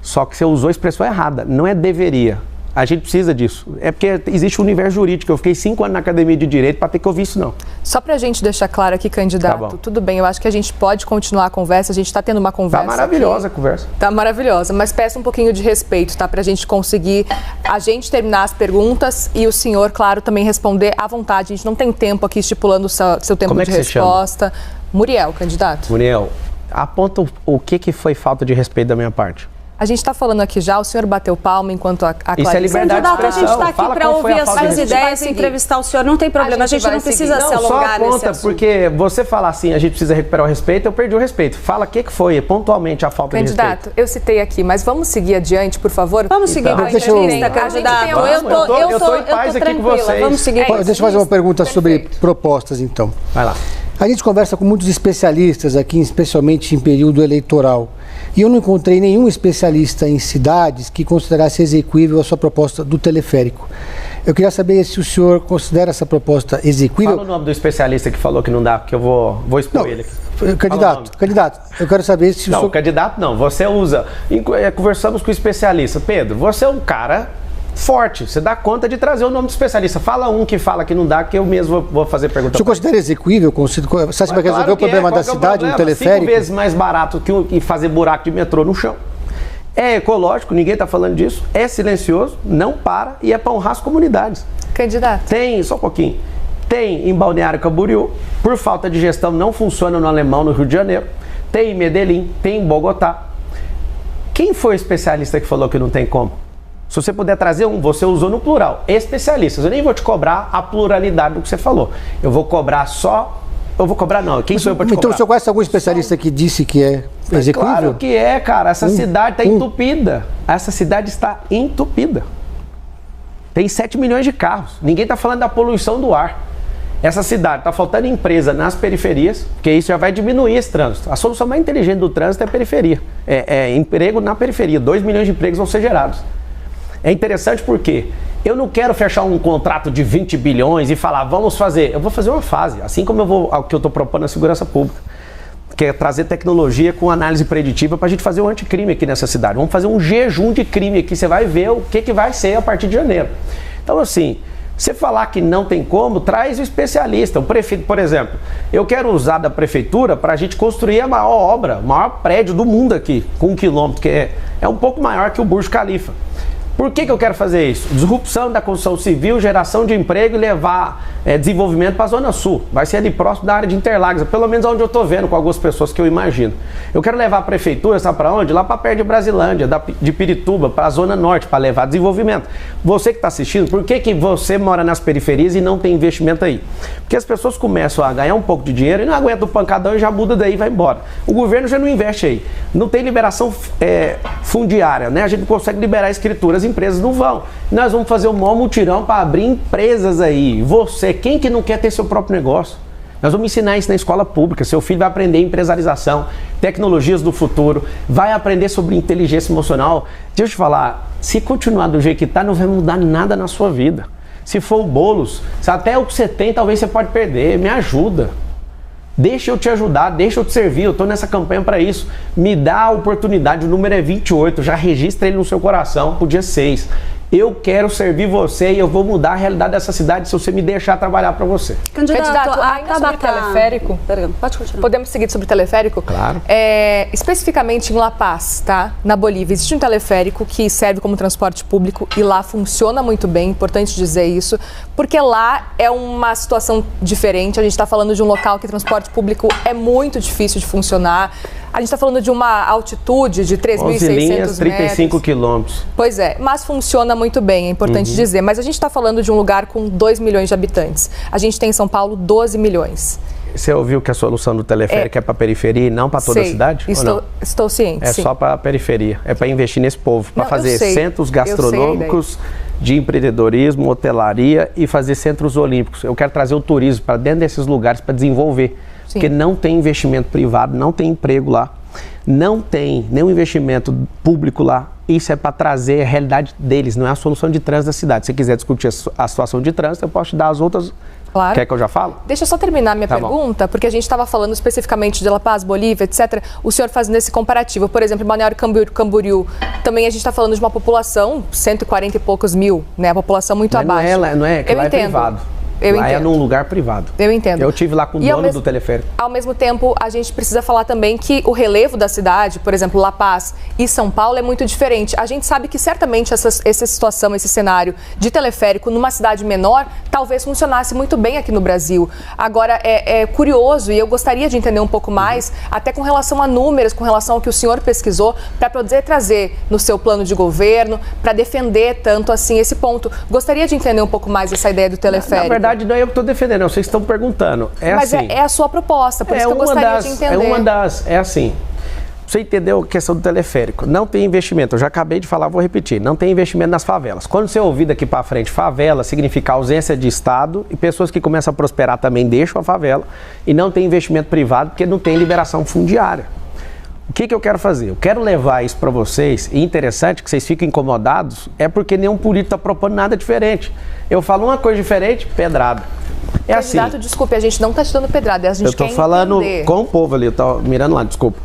[SPEAKER 3] Só que você usou a expressão errada. Não é deveria. A gente precisa disso. É porque existe um universo jurídico. Eu fiquei 5 anos na academia de direito para ter que ouvir isso, não.
[SPEAKER 2] Só para a gente deixar claro aqui, candidato,
[SPEAKER 3] Tá,
[SPEAKER 2] tudo bem, eu acho que a gente pode continuar a conversa, a gente está tendo uma conversa.
[SPEAKER 3] Tá maravilhosa
[SPEAKER 2] aqui.
[SPEAKER 3] A conversa.
[SPEAKER 2] Tá maravilhosa, mas peço um pouquinho de respeito, tá? Para a gente conseguir, a gente terminar as perguntas e o senhor, claro, também responder à vontade. A gente não tem tempo aqui estipulando o seu tempo de resposta. Muriel, candidato.
[SPEAKER 3] Muriel, aponta o que foi falta de respeito da minha parte.
[SPEAKER 2] A gente está falando aqui já, o senhor bateu palma enquanto a Clarice...
[SPEAKER 3] Isso é liberdade de expressão.
[SPEAKER 5] A gente está aqui para ouvir as suas ideias e entrevistar o senhor. Não tem problema, a gente não precisa se alongar nesse assunto. Só aponta,
[SPEAKER 3] porque você falar assim, a gente precisa recuperar o respeito, eu perdi o respeito. Fala o que foi pontualmente a falta de respeito.
[SPEAKER 2] Candidato, eu citei aqui, mas vamos seguir adiante, por favor?
[SPEAKER 5] Vamos seguir com a entrevista, candidato. Eu tô em paz aqui com vocês. Vamos seguir.
[SPEAKER 4] Deixa eu fazer uma pergunta sobre propostas, então.
[SPEAKER 3] Vai lá.
[SPEAKER 4] A gente conversa com muitos especialistas aqui, especialmente em período eleitoral. E eu não encontrei nenhum especialista em cidades que considerasse exequível a sua proposta do teleférico. Eu queria saber se o senhor considera essa proposta exequível.
[SPEAKER 3] Fala o nome do especialista que falou que não dá, porque eu vou expor ele aqui.
[SPEAKER 4] Candidato, eu quero saber se o senhor...
[SPEAKER 3] Não, candidato não, você usa... Conversamos com o especialista. Pedro, você é um cara forte, você dá conta de trazer o nome do especialista. Fala um que fala que não dá, que eu mesmo vou fazer pergunta.
[SPEAKER 4] O senhor considera exequível? Você acha que vai resolver o problema da cidade no teleférico?
[SPEAKER 3] 5 vezes mais barato que fazer buraco de metrô no chão. É ecológico, ninguém está falando disso. É silencioso, não para e é para honrar as comunidades.
[SPEAKER 2] Candidato.
[SPEAKER 3] Tem, só um pouquinho. Tem em Balneário Camboriú, por falta de gestão não funciona no Alemão, no Rio de Janeiro. Tem em Medellín, tem em Bogotá. Quem foi o especialista que falou que não tem como? Se você puder trazer um, você usou no plural, especialistas. Eu nem vou te cobrar a pluralidade do que você falou. Eu vou cobrar só... Eu vou cobrar não, quem sou eu para te cobrar?
[SPEAKER 4] Então o senhor conhece algum especialista que disse que é execuível?
[SPEAKER 3] Claro que é, cara. Essa cidade está entupida. Essa cidade está entupida. Tem 7 milhões de carros. Ninguém está falando da poluição do ar. Essa cidade está faltando empresa nas periferias, porque isso já vai diminuir esse trânsito. A solução mais inteligente do trânsito é a periferia. É emprego na periferia. 2 milhões de empregos vão ser gerados. É interessante porque eu não quero fechar um contrato de 20 bilhões e falar, vamos fazer. Eu vou fazer uma fase, assim como o que eu estou propondo na segurança pública, que é trazer tecnologia com análise preditiva para a gente fazer um anticrime aqui nessa cidade. Vamos fazer um jejum de crime aqui, você vai ver o que vai ser a partir de janeiro. Então, assim, você falar que não tem como, traz o especialista. O prefeito, por exemplo, eu quero usar da prefeitura para a gente construir a maior obra, o maior prédio do mundo aqui, com 1 quilômetro, que é um pouco maior que o Burj Khalifa. Por que eu quero fazer isso? Disrupção da construção civil, geração de emprego e levar desenvolvimento para a Zona Sul. Vai ser ali próximo da área de Interlagos, pelo menos onde eu estou vendo com algumas pessoas que eu imagino. Eu quero levar a prefeitura, sabe para onde? Lá para perto de Brasilândia, de Pirituba, para a Zona Norte, para levar desenvolvimento. Você que está assistindo, por que você mora nas periferias e não tem investimento aí? Porque as pessoas começam a ganhar um pouco de dinheiro e não aguentam o pancadão e já muda daí e vai embora. O governo já não investe aí. Não tem liberação fundiária, né? A gente não consegue liberar a escritura, as empresas não vão. Nós vamos fazer um maior mutirão para abrir empresas aí. Você, quem que não quer ter seu próprio negócio? Nós vamos ensinar isso na escola pública. Seu filho vai aprender empresarização, tecnologias do futuro, vai aprender sobre inteligência emocional. Deixa eu te falar, se continuar do jeito que está, não vai mudar nada na sua vida. Se for o Boulos, se até o que você tem, talvez você pode perder. Me ajuda. Deixa eu te ajudar, deixa eu te servir, eu estou nessa campanha para isso. Me dá a oportunidade, o número é 28, já registra ele no seu coração pro dia 6. Eu quero servir você e eu vou mudar a realidade dessa cidade se você me deixar trabalhar para você.
[SPEAKER 2] Candidato, ainda sobre teleférico,
[SPEAKER 5] pode continuar.
[SPEAKER 2] Podemos seguir sobre teleférico?
[SPEAKER 3] Claro.
[SPEAKER 2] Especificamente em La Paz, tá? Na Bolívia, existe um teleférico que serve como transporte público e lá funciona muito bem, importante dizer isso, porque lá é uma situação diferente, a gente está falando de um local que transporte público é muito difícil de funcionar. A gente está falando de uma altitude de 3.600 metros.
[SPEAKER 3] 35 quilômetros.
[SPEAKER 2] Pois é, mas funciona muito bem, é importante dizer. Mas a gente está falando de um lugar com 2 milhões de habitantes. A gente tem em São Paulo 12 milhões.
[SPEAKER 3] Você ouviu que a solução do teleférico é para a periferia e não para toda a cidade?
[SPEAKER 2] Estou ciente,
[SPEAKER 3] sim. Só para a periferia. É para investir nesse povo, para fazer centros gastronômicos de empreendedorismo, hotelaria e fazer centros olímpicos. Eu quero trazer o turismo para dentro desses lugares para desenvolver. Sim. Porque não tem investimento privado, não tem emprego lá, não tem nenhum investimento público lá. Isso é para trazer a realidade deles, não é a solução de trânsito da cidade. Se você quiser discutir a situação de trânsito, eu posso te dar as outras.
[SPEAKER 2] Claro.
[SPEAKER 3] Quer que eu já falo?
[SPEAKER 2] Deixa eu só terminar minha pergunta, porque a gente estava falando especificamente de La Paz, Bolívia, etc. O senhor fazendo esse comparativo. Por exemplo, em Balneário Camboriú, também a gente está falando de uma população, 140 e poucos mil, né? A população muito abaixo.
[SPEAKER 3] Não é, que lá é privado. Lá é num lugar privado.
[SPEAKER 2] Eu entendo.
[SPEAKER 3] Eu estive lá com o dono do teleférico.
[SPEAKER 2] Ao mesmo tempo, a gente precisa falar também que o relevo da cidade, por exemplo, La Paz e São Paulo, é muito diferente. A gente sabe que certamente essa situação, esse cenário de teleférico numa cidade menor, talvez funcionasse muito bem aqui no Brasil. Agora, é curioso e eu gostaria de entender um pouco mais, até com relação a números, com relação ao que o senhor pesquisou, para poder trazer no seu plano de governo, para defender tanto assim esse ponto. Gostaria de entender um pouco mais essa ideia do teleférico.
[SPEAKER 3] Na verdade, não é eu que estou defendendo, não. Vocês estão perguntando.
[SPEAKER 2] Mas assim, é a sua proposta, por isso que eu gostaria de entender.
[SPEAKER 3] É assim, você entendeu a questão do teleférico. Não tem investimento, eu já acabei de falar, vou repetir. Não tem investimento nas favelas. Quando você ouvir daqui para frente, favela significa ausência de Estado e pessoas que começam a prosperar também deixam a favela e não tem investimento privado porque não tem liberação fundiária. O que eu quero fazer? Eu quero levar isso para vocês, e interessante que vocês fiquem incomodados, é porque nenhum político está propondo nada diferente. Eu falo uma coisa diferente, pedrada. É assim.
[SPEAKER 2] Candidato, desculpe, a gente não está te dando pedrada, a gente quer entender.
[SPEAKER 3] Eu estou falando com o povo ali, eu estou mirando lá, desculpa.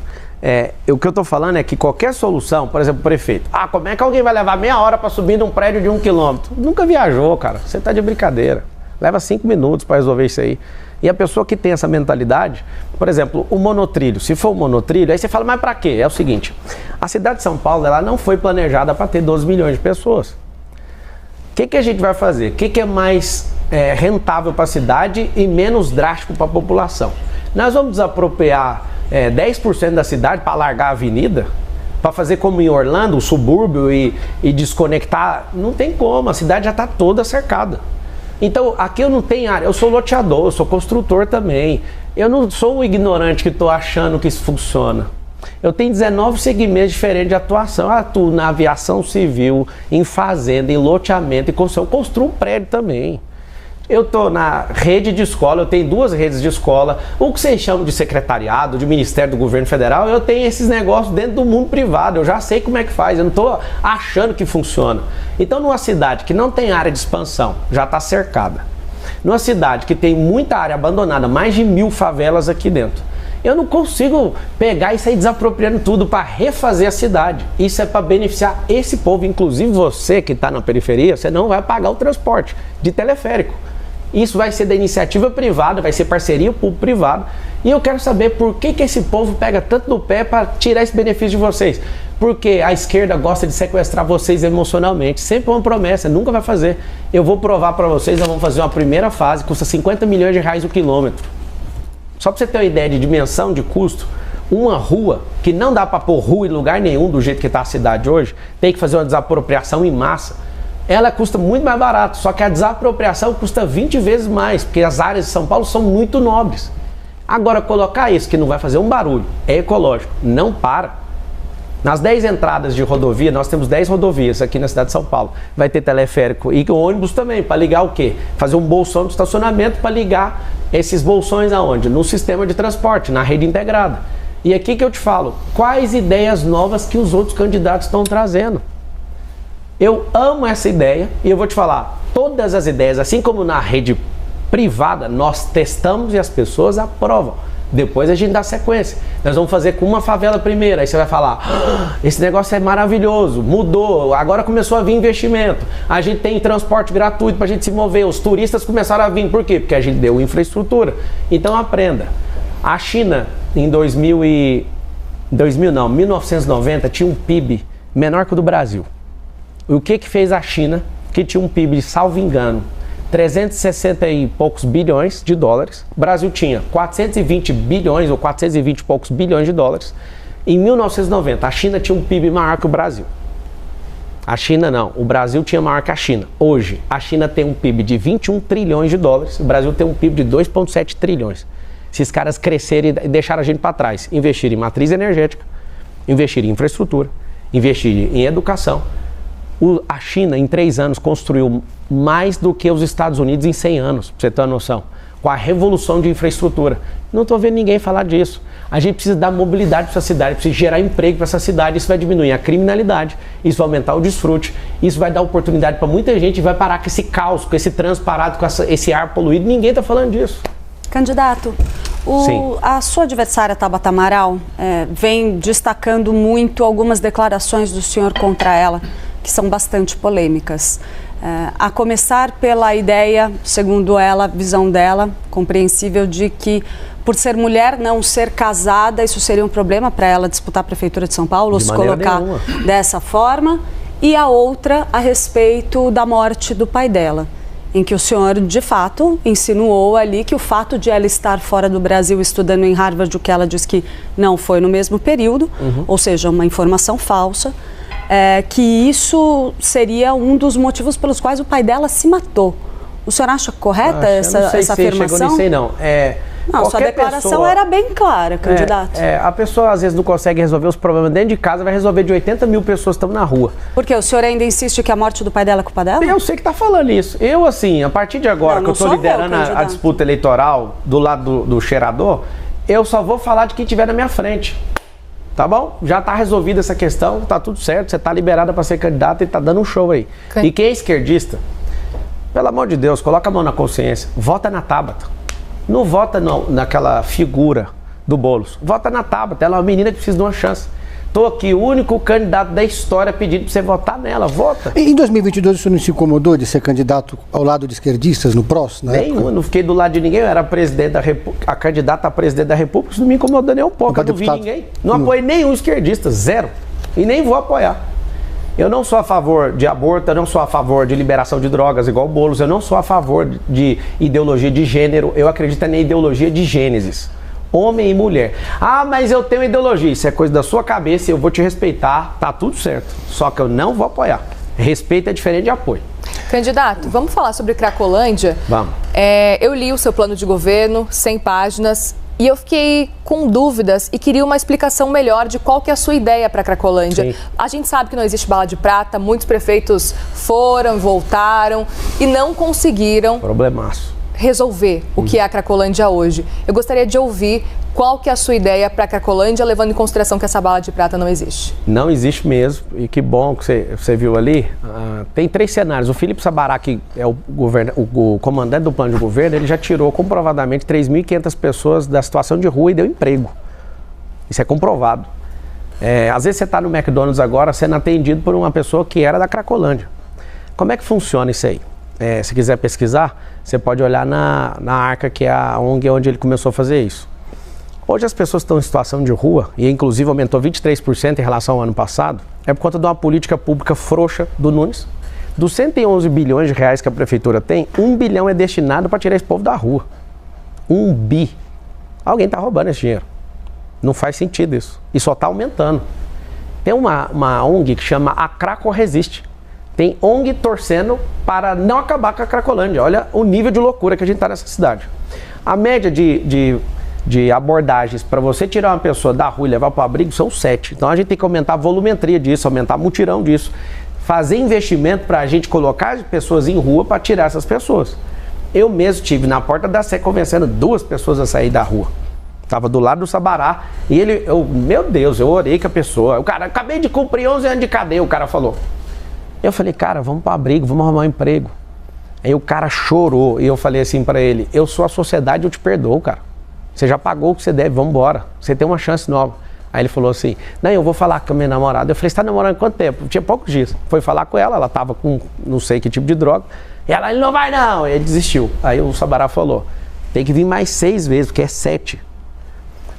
[SPEAKER 3] O que eu estou falando é que qualquer solução, por exemplo, o prefeito, como é que alguém vai levar meia hora para subir num prédio de 1 quilômetro? Nunca viajou, cara, você está de brincadeira. Leva 5 minutos para resolver isso aí. E a pessoa que tem essa mentalidade, por exemplo, o monotrilho, se for um monotrilho, aí você fala, mas para quê? É o seguinte, a cidade de São Paulo, ela não foi planejada para ter 12 milhões de pessoas. O que a gente vai fazer? O que é mais rentável para a cidade e menos drástico para a população? Nós vamos desapropriar 10% da cidade para largar a avenida? Para fazer como em Orlando, o subúrbio e desconectar? Não tem como, a cidade já está toda cercada. Então, aqui eu não tenho área, eu sou loteador, eu sou construtor também. Eu não sou um ignorante que estou achando que isso funciona. Eu tenho 19 segmentos diferentes de atuação. Eu atuo na aviação civil, em fazenda, em loteamento e construção. Eu construo um prédio também. Eu estou na rede de escola, eu tenho 2 redes de escola. O que vocês chamam de secretariado, de Ministério do Governo Federal, eu tenho esses negócios dentro do mundo privado. Eu já sei como é que faz, eu não estou achando que funciona. Então, numa cidade que não tem área de expansão, já está cercada. Numa cidade que tem muita área abandonada, mais de 1000 favelas aqui dentro, eu não consigo pegar e sair desapropriando tudo para refazer a cidade. Isso é para beneficiar esse povo, inclusive você que está na periferia, você não vai pagar o transporte de teleférico. Isso vai ser da iniciativa privada, vai ser parceria público-privada. E eu quero saber por que esse povo pega tanto no pé para tirar esse benefício de vocês. Porque a esquerda gosta de sequestrar vocês emocionalmente. Sempre uma promessa, nunca vai fazer. Eu vou provar para vocês, nós vamos fazer uma primeira fase, custa 50 milhões de reais o quilômetro. Só para você ter uma ideia de dimensão, de custo, uma rua, que não dá para pôr rua em lugar nenhum do jeito que está a cidade hoje, tem que fazer uma desapropriação em massa. Ela custa muito mais barato, só que a desapropriação custa 20 vezes mais, porque as áreas de São Paulo são muito nobres. Agora, colocar isso, que não vai fazer um barulho, é ecológico, não para. Nas 10 entradas de rodovia, nós temos 10 rodovias aqui na cidade de São Paulo. Vai ter teleférico e ônibus também, para ligar o quê? Fazer um bolsão de estacionamento para ligar esses bolsões aonde? No sistema de transporte, na rede integrada. E aqui que eu te falo, quais ideias novas que os outros candidatos estão trazendo? Eu amo essa ideia e eu vou te falar, todas as ideias, assim como na rede privada, nós testamos e as pessoas aprovam. Depois a gente dá sequência. Nós vamos fazer com uma favela primeiro. Aí você vai falar, esse negócio é maravilhoso, mudou, agora começou a vir investimento. A gente tem transporte gratuito para a gente se mover. Os turistas começaram a vir. Por quê? Porque a gente deu infraestrutura. Então aprenda. A China, em 1990, tinha um PIB menor que o do Brasil. E o que fez a China, que tinha um PIB, salvo engano, 360 e poucos bilhões de dólares. O Brasil tinha 420 bilhões ou 420 e poucos bilhões de dólares. Em 1990, a China tinha um PIB maior que o Brasil. A China não, o Brasil tinha maior que a China. Hoje, a China tem um PIB de 21 trilhões de dólares, o Brasil tem um PIB de 2,7 trilhões. Se os caras crescerem e deixarem a gente para trás, investir em matriz energética, investir em infraestrutura, investir em educação. A China, em 3 anos, construiu mais do que os Estados Unidos em 100 anos, pra você ter uma noção, com a revolução de infraestrutura. Não estou vendo ninguém falar disso. A gente precisa dar mobilidade para essa cidade, precisa gerar emprego para essa cidade, isso vai diminuir a criminalidade, isso vai aumentar o desfrute, isso vai dar oportunidade para muita gente e vai parar com esse caos, com esse trânsito parado, com esse ar poluído. Ninguém está falando disso.
[SPEAKER 5] Candidato, a sua adversária Tabata Amaral vem destacando muito algumas declarações do senhor contra ela, que são bastante polêmicas. A começar pela ideia, segundo ela, a visão dela, compreensível, de que por ser mulher, não ser casada, isso seria um problema para ela disputar a Prefeitura de São Paulo, ou se colocar dessa forma. E a outra a respeito da morte do pai dela, em que o senhor, de fato, insinuou ali que o fato de ela estar fora do Brasil estudando em Harvard, o que ela diz que não foi no mesmo período, ou seja, uma informação falsa, que isso seria um dos motivos pelos quais o pai dela se matou. O senhor acha correta essa afirmação?
[SPEAKER 3] Chegou nisso aí, não.
[SPEAKER 5] Não, sua declaração era bem clara, candidato.
[SPEAKER 3] A pessoa às vezes não consegue resolver os problemas dentro de casa, vai resolver de 80 mil pessoas que estão na rua.
[SPEAKER 5] Por quê? O senhor ainda insiste que a morte do pai dela é culpa dela?
[SPEAKER 3] Eu sei que está falando isso. Eu, assim, a partir de agora que eu estou liderando a disputa eleitoral do lado do cheirador, eu só vou falar de quem estiver na minha frente. Tá bom? Já está resolvida essa questão, tá tudo certo, você está liberada para ser candidata e está dando um show aí. E quem é esquerdista, pelo amor de Deus, coloca a mão na consciência, vota na Tabata. Não vota naquela figura do Boulos, vota na Tabata, ela é uma menina que precisa de uma chance. Estou aqui, o único candidato da história pedindo para você votar nela, vota.
[SPEAKER 4] Em 2022 o senhor não se incomodou de ser candidato ao lado de esquerdistas no PROS?
[SPEAKER 3] Nenhum, não fiquei do lado de ninguém, eu era presidente da República, a candidata a presidente da República, isso não me incomodou nem um pouco, eu não vi ninguém. Não apoiei nenhum esquerdista, zero, e nem vou apoiar. Eu não sou a favor de aborto, eu não sou a favor de liberação de drogas igual o Boulos, eu não sou a favor de ideologia de gênero, eu acredito na ideologia de Gênesis. Homem e mulher. Ah, mas eu tenho ideologia. Isso é coisa da sua cabeça e eu vou te respeitar. Tá tudo certo. Só que eu não vou apoiar. Respeito é diferente de apoio.
[SPEAKER 2] Candidato, vamos falar sobre Cracolândia?
[SPEAKER 3] Vamos.
[SPEAKER 2] Eu li o seu plano de governo, 100 páginas, e eu fiquei com dúvidas e queria uma explicação melhor de qual que é a sua ideia para Cracolândia. Sim. A gente sabe que não existe bala de prata, muitos prefeitos foram, voltaram e não conseguiram...
[SPEAKER 3] Problemaço.
[SPEAKER 2] Resolver o que é a Cracolândia hoje. Eu gostaria de ouvir qual que é a sua ideia para a Cracolândia, levando em consideração que essa bala de prata não existe.
[SPEAKER 3] Não existe mesmo, e que bom que você viu ali. Tem 3 cenários. O Felipe Sabará, que é o comandante do plano de governo, ele já tirou comprovadamente 3.500 pessoas da situação de rua e deu emprego. Isso é comprovado. Às vezes você está no McDonald's agora sendo atendido por uma pessoa que era da Cracolândia. Como é que funciona isso aí? Se quiser pesquisar, você pode olhar na Arca, que é a ONG onde ele começou a fazer isso. Hoje as pessoas estão em situação de rua, e inclusive aumentou 23% em relação ao ano passado, é por conta de uma política pública frouxa do Nunes. Dos 111 bilhões de reais que a prefeitura tem, 1 bilhão é destinado para tirar esse povo da rua. 1 bi. Alguém está roubando esse dinheiro. Não faz sentido isso. E só está aumentando. Tem uma ONG que chama A Craco Resiste. Tem ONG torcendo para não acabar com a Cracolândia. Olha o nível de loucura que a gente está nessa cidade. A média de abordagens para você tirar uma pessoa da rua e levar para o abrigo são 7. Então a gente tem que aumentar a volumetria disso, aumentar o mutirão disso. Fazer investimento para a gente colocar as pessoas em rua para tirar essas pessoas. Eu mesmo estive na porta da Sé convencendo 2 pessoas a sair da rua. Estava do lado do Sabará e meu Deus, eu orei com a pessoa. O cara, acabei de cumprir 11 anos de cadeia, o cara falou. Eu falei, cara, vamos para o abrigo, vamos arrumar um emprego. Aí o cara chorou e eu falei assim para ele, eu sou a sociedade, eu te perdoo, cara. Você já pagou o que você deve, vamos embora. Você tem uma chance nova. Aí ele falou assim, não, eu vou falar com a minha namorada. Eu falei, você está namorando quanto tempo? Tinha poucos dias. Foi falar com ela estava com não sei que tipo de droga. E ela, ele não vai não. Ele desistiu. Aí o Sabará falou, tem que vir mais 6 vezes, porque é 7.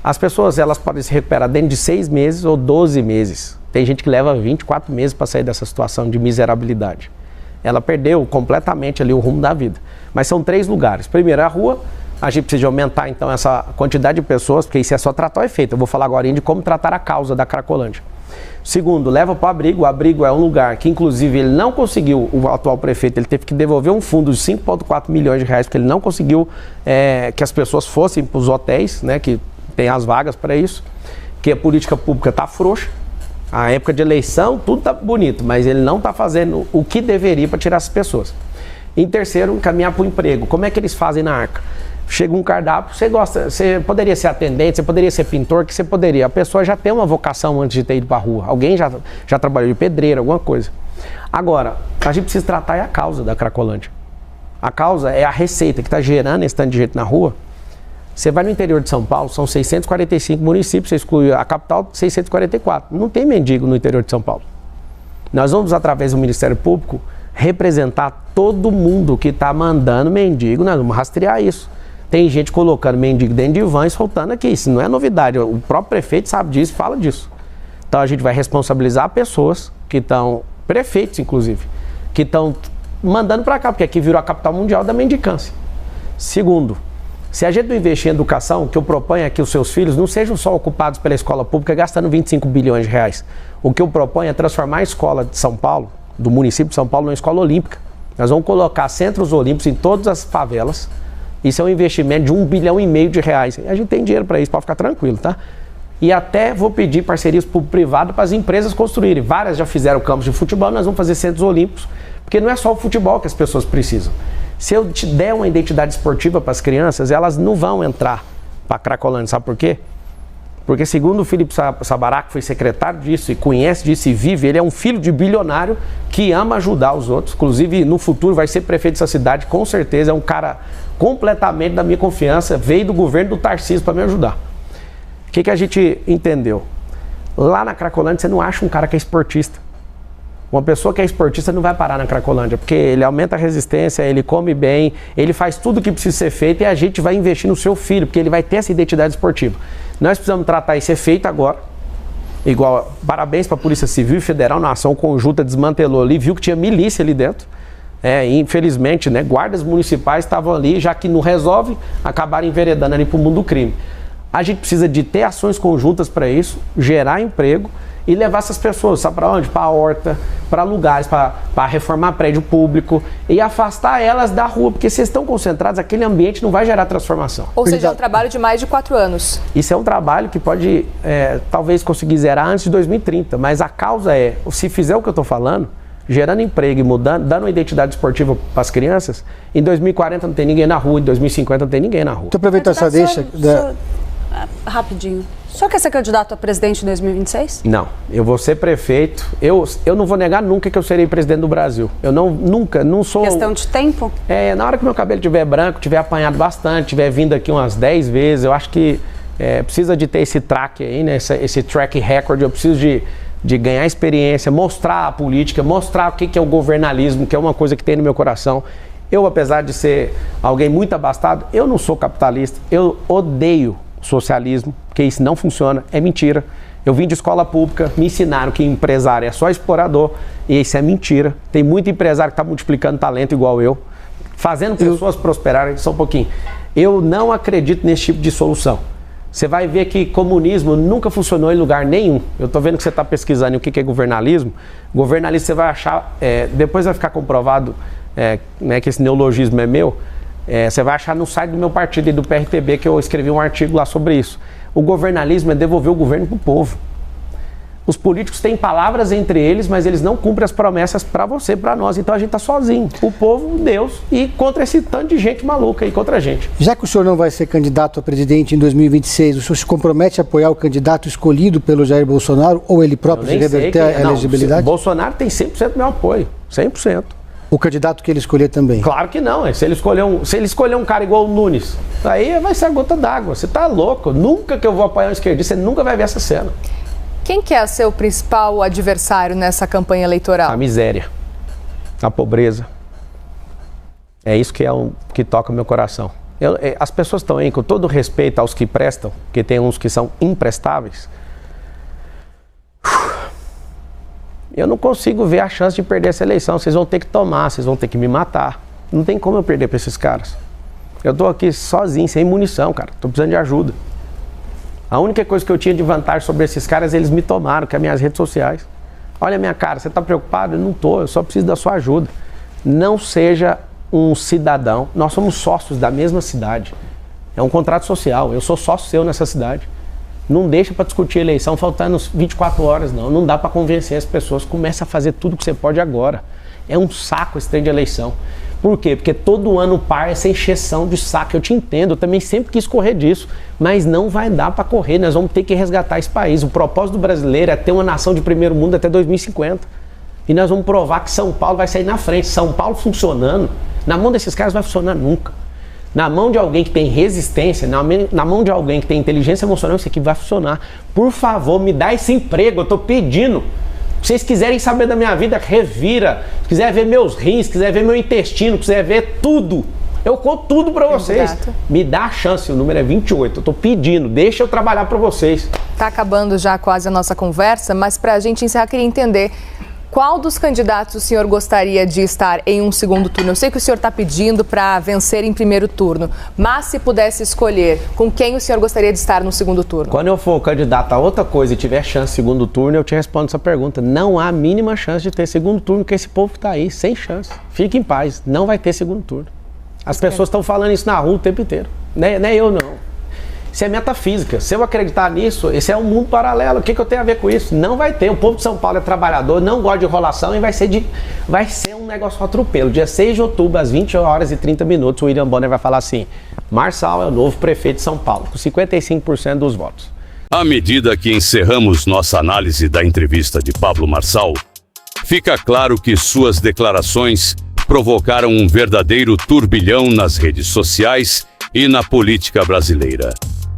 [SPEAKER 3] As pessoas, elas podem se recuperar dentro de 6 meses ou 12 meses. Tem gente que leva 24 meses para sair dessa situação de miserabilidade. Ela perdeu completamente ali o rumo da vida. Mas são 3 lugares. Primeiro, a rua. A gente precisa aumentar, então, essa quantidade de pessoas, porque isso é só tratar o efeito. Eu vou falar agora de como tratar a causa da Cracolândia. Segundo, leva para o abrigo. O abrigo é um lugar que, inclusive, ele não conseguiu, o atual prefeito, ele teve que devolver um fundo de 5,4 milhões de reais, porque ele não conseguiu que as pessoas fossem para os hotéis, né, que tem as vagas para isso, que a política pública está frouxa. A época de eleição, tudo está bonito, mas ele não está fazendo o que deveria para tirar essas pessoas. Em terceiro, encaminhar para o emprego. Como é que eles fazem na Arca? Chega um cardápio, você poderia ser atendente, você poderia ser pintor, que você poderia. A pessoa já tem uma vocação antes de ter ido para a rua. Alguém já trabalhou de pedreiro, alguma coisa. Agora, a gente precisa tratar a causa da Cracolândia. A causa é a receita que está gerando esse tanto de gente na rua. Você vai no interior de São Paulo, são 645 municípios, você exclui a capital, 644. Não tem mendigo no interior de São Paulo. Nós vamos, através do Ministério Público, representar todo mundo que está mandando mendigo, nós vamos rastrear isso. Tem gente colocando mendigo dentro de van e soltando aqui, isso não é novidade, o próprio prefeito sabe disso e fala disso. Então a gente vai responsabilizar pessoas que estão, prefeitos inclusive, que estão mandando para cá, porque aqui virou a capital mundial da mendicância. Segundo, se a gente não investir em educação, o que eu proponho é que os seus filhos não sejam só ocupados pela escola pública gastando 25 bilhões de reais. O que eu proponho é transformar a escola de São Paulo, do município de São Paulo, numa escola olímpica. Nós vamos colocar centros olímpicos em todas as favelas. Isso é um investimento de 1,5 bilhão de reais. A gente tem dinheiro para isso, pode ficar tranquilo, tá? E até vou pedir parcerias público-privado para as empresas construírem. Várias já fizeram campos de futebol, nós vamos fazer centros olímpicos, porque não é só o futebol que as pessoas precisam. Se eu te der uma identidade esportiva para as crianças, elas não vão entrar para a Cracolândia. Sabe por quê? Porque segundo o Felipe Sabará, que foi secretário disso e conhece disso e vive, ele é um filho de bilionário que ama ajudar os outros. Inclusive, no futuro vai ser prefeito dessa cidade, com certeza. É um cara completamente da minha confiança. Veio do governo do Tarcísio para me ajudar. O que a gente entendeu? Lá na Cracolândia você não acha um cara que é esportista. Uma pessoa que é esportista não vai parar na Cracolândia, porque ele aumenta a resistência, ele come bem, ele faz tudo o que precisa ser feito e a gente vai investir no seu filho, porque ele vai ter essa identidade esportiva. Nós precisamos tratar esse efeito agora. Igual, parabéns para a Polícia Civil e Federal, na ação conjunta desmantelou ali, viu que tinha milícia ali dentro. Infelizmente, né, guardas municipais estavam ali, já que não resolve, acabaram enveredando ali para o mundo do crime. A gente precisa de ter ações conjuntas para isso, gerar emprego e levar essas pessoas, sabe para onde? Para a horta, para lugares, para reformar prédio público e afastar elas da rua, porque se estão concentrados, aquele ambiente não vai gerar transformação.
[SPEAKER 2] Ou seja, é um trabalho de mais de 4 anos.
[SPEAKER 3] Isso é um trabalho que pode, talvez, conseguir zerar antes de 2030, mas a causa é, se fizer o que eu estou falando, gerando emprego e mudando, dando uma identidade esportiva para as crianças, em 2040 não tem ninguém na rua, em 2050 não tem ninguém na rua.
[SPEAKER 4] Então, aproveitar essa deixa...
[SPEAKER 5] Rapidinho. O senhor quer ser candidato a presidente em 2026?
[SPEAKER 3] Não, eu vou ser prefeito. Eu não vou negar nunca que eu serei presidente do Brasil. Eu não sou...
[SPEAKER 5] Questão de tempo?
[SPEAKER 3] Na hora que meu cabelo estiver branco, tiver apanhado bastante, tiver vindo aqui umas 10 vezes, eu acho que precisa de ter esse track aí, né? Esse track record, eu preciso de ganhar experiência, mostrar a política, mostrar o que é o governalismo, que é uma coisa que tem no meu coração. Eu, apesar de ser alguém muito abastado, eu não sou capitalista. Eu odeio socialismo, porque isso não funciona, é mentira. Eu vim de escola pública, me ensinaram que empresário é só explorador, e isso é mentira. Tem muito empresário que está multiplicando talento igual eu, fazendo pessoas prosperarem. Só um pouquinho. Eu não acredito nesse tipo de solução. Você vai ver que comunismo nunca funcionou em lugar nenhum. Eu estou vendo que você está pesquisando o que é governalismo. Governalismo você vai achar, depois vai ficar comprovado que esse neologismo é meu. Você vai achar no site do meu partido e do PRTB que eu escrevi um artigo lá sobre isso. O governalismo é devolver o governo para o povo. Os políticos têm palavras entre eles, mas eles não cumprem as promessas para você, para nós. Então a gente está sozinho. O povo, Deus, e contra esse tanto de gente maluca aí, contra a gente.
[SPEAKER 4] Já que o senhor não vai ser candidato a presidente em 2026, o senhor se compromete a apoiar o candidato escolhido pelo Jair Bolsonaro ou ele próprio se reverter a elegibilidade?
[SPEAKER 3] Bolsonaro tem 100% do meu apoio. 100%.
[SPEAKER 4] O candidato que ele escolher também?
[SPEAKER 3] Claro que não. Se ele escolher um cara igual o Nunes, aí vai ser a gota d'água. Você tá louco. Nunca que eu vou apoiar um esquerdista, você nunca vai ver essa cena.
[SPEAKER 2] Quem que é seu principal adversário nessa campanha eleitoral?
[SPEAKER 3] A miséria, a pobreza. É isso que toca o meu coração. As pessoas estão aí, com todo respeito aos que prestam, porque tem uns que são imprestáveis. Eu não consigo ver a chance de perder essa eleição. Vocês vão ter que tomar, vocês vão ter que me matar. Não tem como eu perder para esses caras. Eu tô aqui sozinho, sem munição, cara. Tô precisando de ajuda. A única coisa que eu tinha de vantagem sobre esses caras, eles me tomaram, que é as minhas redes sociais. Olha a minha cara, você tá preocupado? Eu não tô, eu só preciso da sua ajuda. Não seja um cidadão. Nós somos sócios da mesma cidade. É um contrato social. Eu sou sócio seu nessa cidade. Não deixa para discutir a eleição faltando 24 horas, não. Não dá para convencer as pessoas. Começa a fazer tudo que você pode agora. É um saco esse trem de eleição. Por quê? Porque todo ano par essa encheção de saco. Eu te entendo, eu também sempre quis correr disso. Mas não vai dar para correr, nós vamos ter que resgatar esse país. O propósito do brasileiro é ter uma nação de primeiro mundo até 2050. E nós vamos provar que São Paulo vai sair na frente. São Paulo funcionando, na mão desses caras não vai funcionar nunca. Na mão de alguém que tem resistência, na mão de alguém que tem inteligência emocional, isso aqui vai funcionar. Por favor, me dá esse emprego, eu tô pedindo. Se vocês quiserem saber da minha vida, revira. Se quiser ver meus rins, se quiser ver meu intestino, se quiser ver tudo, eu conto tudo pra vocês. Me dá a chance, o número é 28. Eu tô pedindo, deixa eu trabalhar pra vocês.
[SPEAKER 2] Tá acabando já quase a nossa conversa, mas pra gente encerrar, queria entender qual dos candidatos o senhor gostaria de estar em um segundo turno? Eu sei que o senhor está pedindo para vencer em primeiro turno, mas se pudesse escolher, com quem o senhor gostaria de estar no segundo turno?
[SPEAKER 3] Quando eu for candidato a outra coisa e tiver chance de segundo turno, eu te respondo essa pergunta. Não há a mínima chance de ter segundo turno, porque esse povo que está aí, sem chance. Fique em paz, não vai ter segundo turno. As pessoas estão falando isso na rua o tempo inteiro. Não é eu, não. Isso é metafísica. Se eu acreditar nisso, esse é um mundo paralelo. O que eu tenho a ver com isso? Não vai ter. O povo de São Paulo é trabalhador, não gosta de enrolação e vai ser um negócio atropelo. Dia 6 de outubro, às 20 horas e 30 minutos, o William Bonner vai falar assim: Marçal é o novo prefeito de São Paulo, com 55% dos votos.
[SPEAKER 1] À medida que encerramos nossa análise da entrevista de Pablo Marçal, fica claro que suas declarações provocaram um verdadeiro turbilhão nas redes sociais e na política brasileira.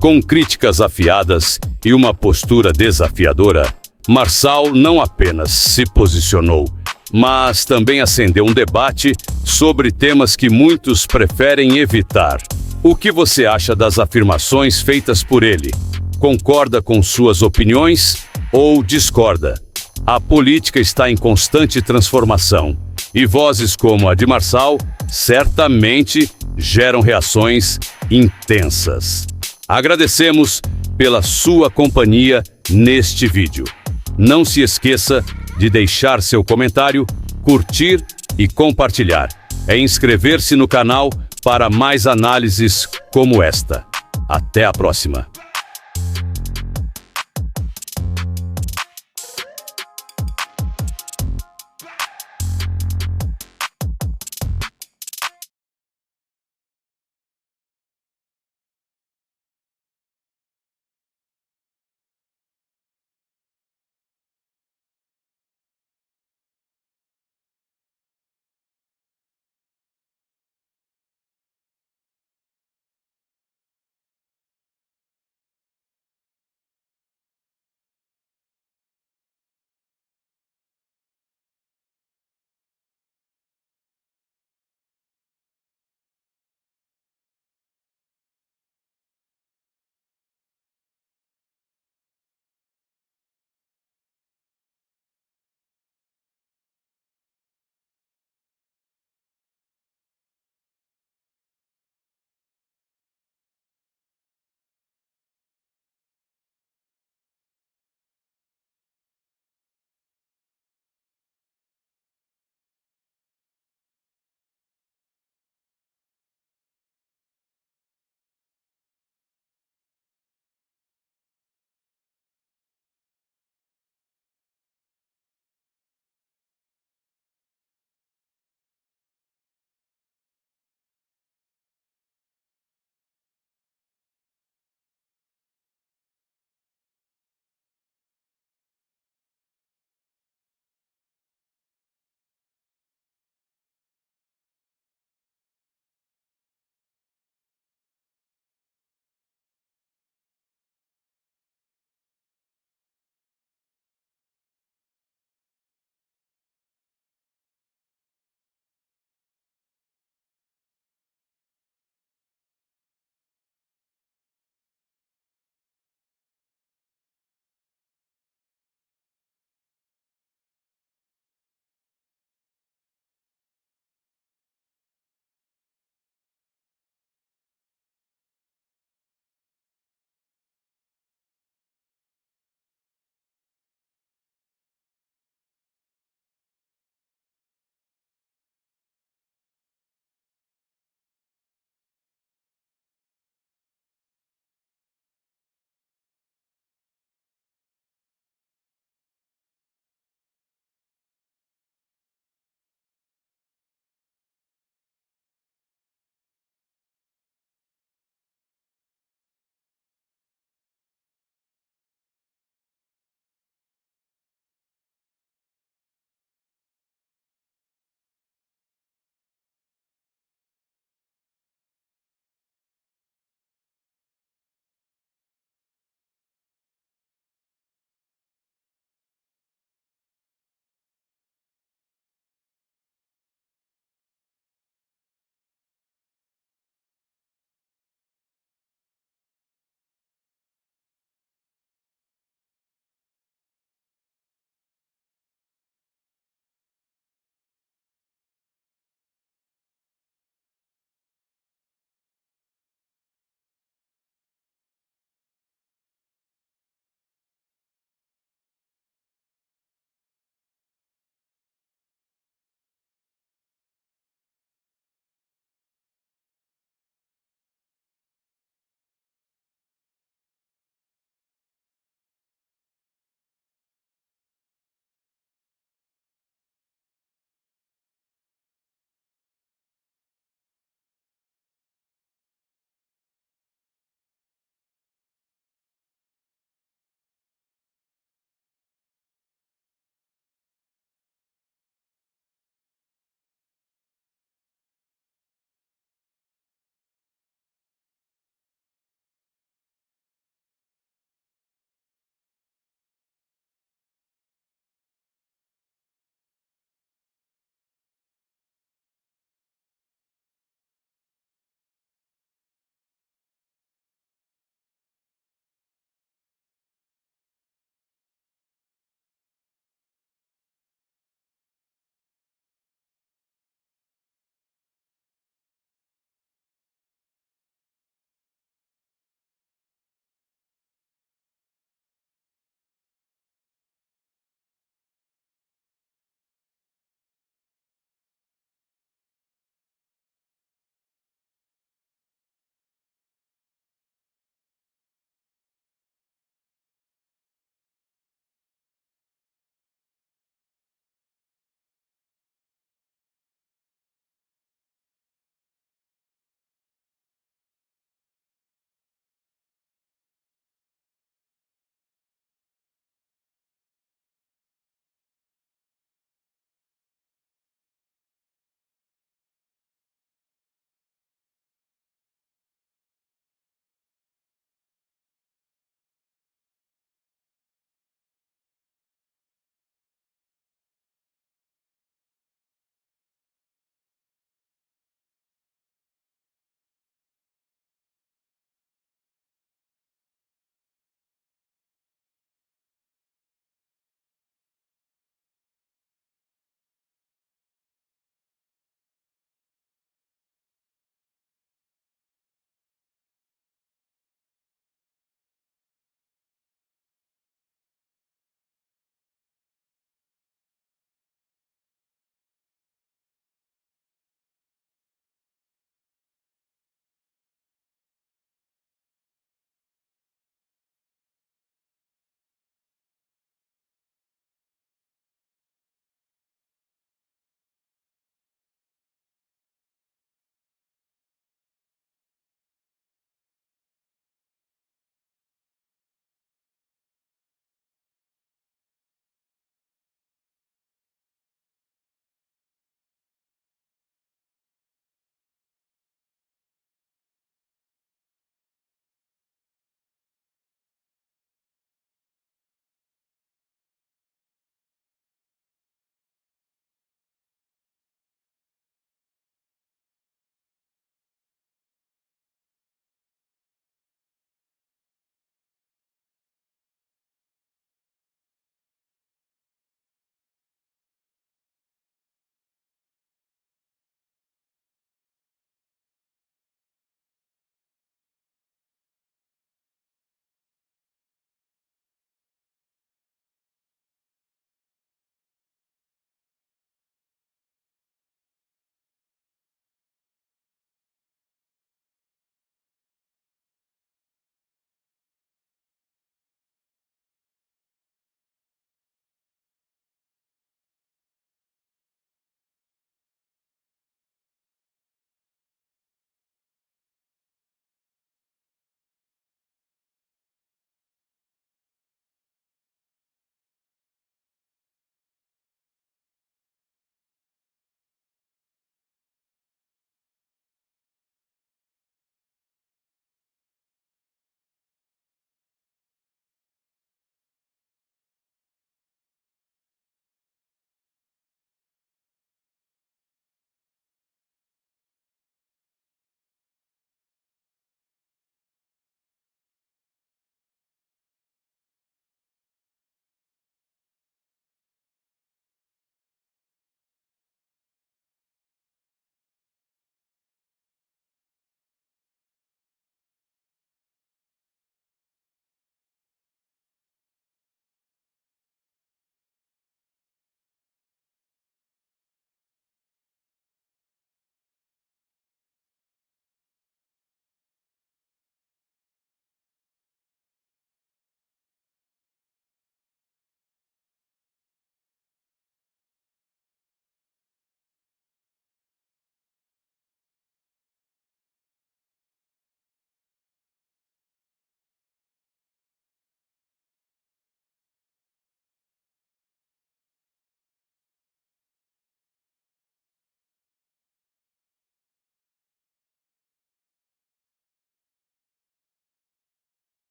[SPEAKER 1] Com críticas afiadas e uma postura desafiadora, Marçal não apenas se posicionou, mas também acendeu um debate sobre temas que muitos preferem evitar. O que você acha das afirmações feitas por ele? Concorda com suas opiniões ou discorda? A política está em constante transformação e vozes como a de Marçal certamente geram reações intensas. Agradecemos pela sua companhia neste vídeo. Não se esqueça de deixar seu comentário, curtir e compartilhar. É inscrever-se no canal para mais análises como esta. Até a próxima!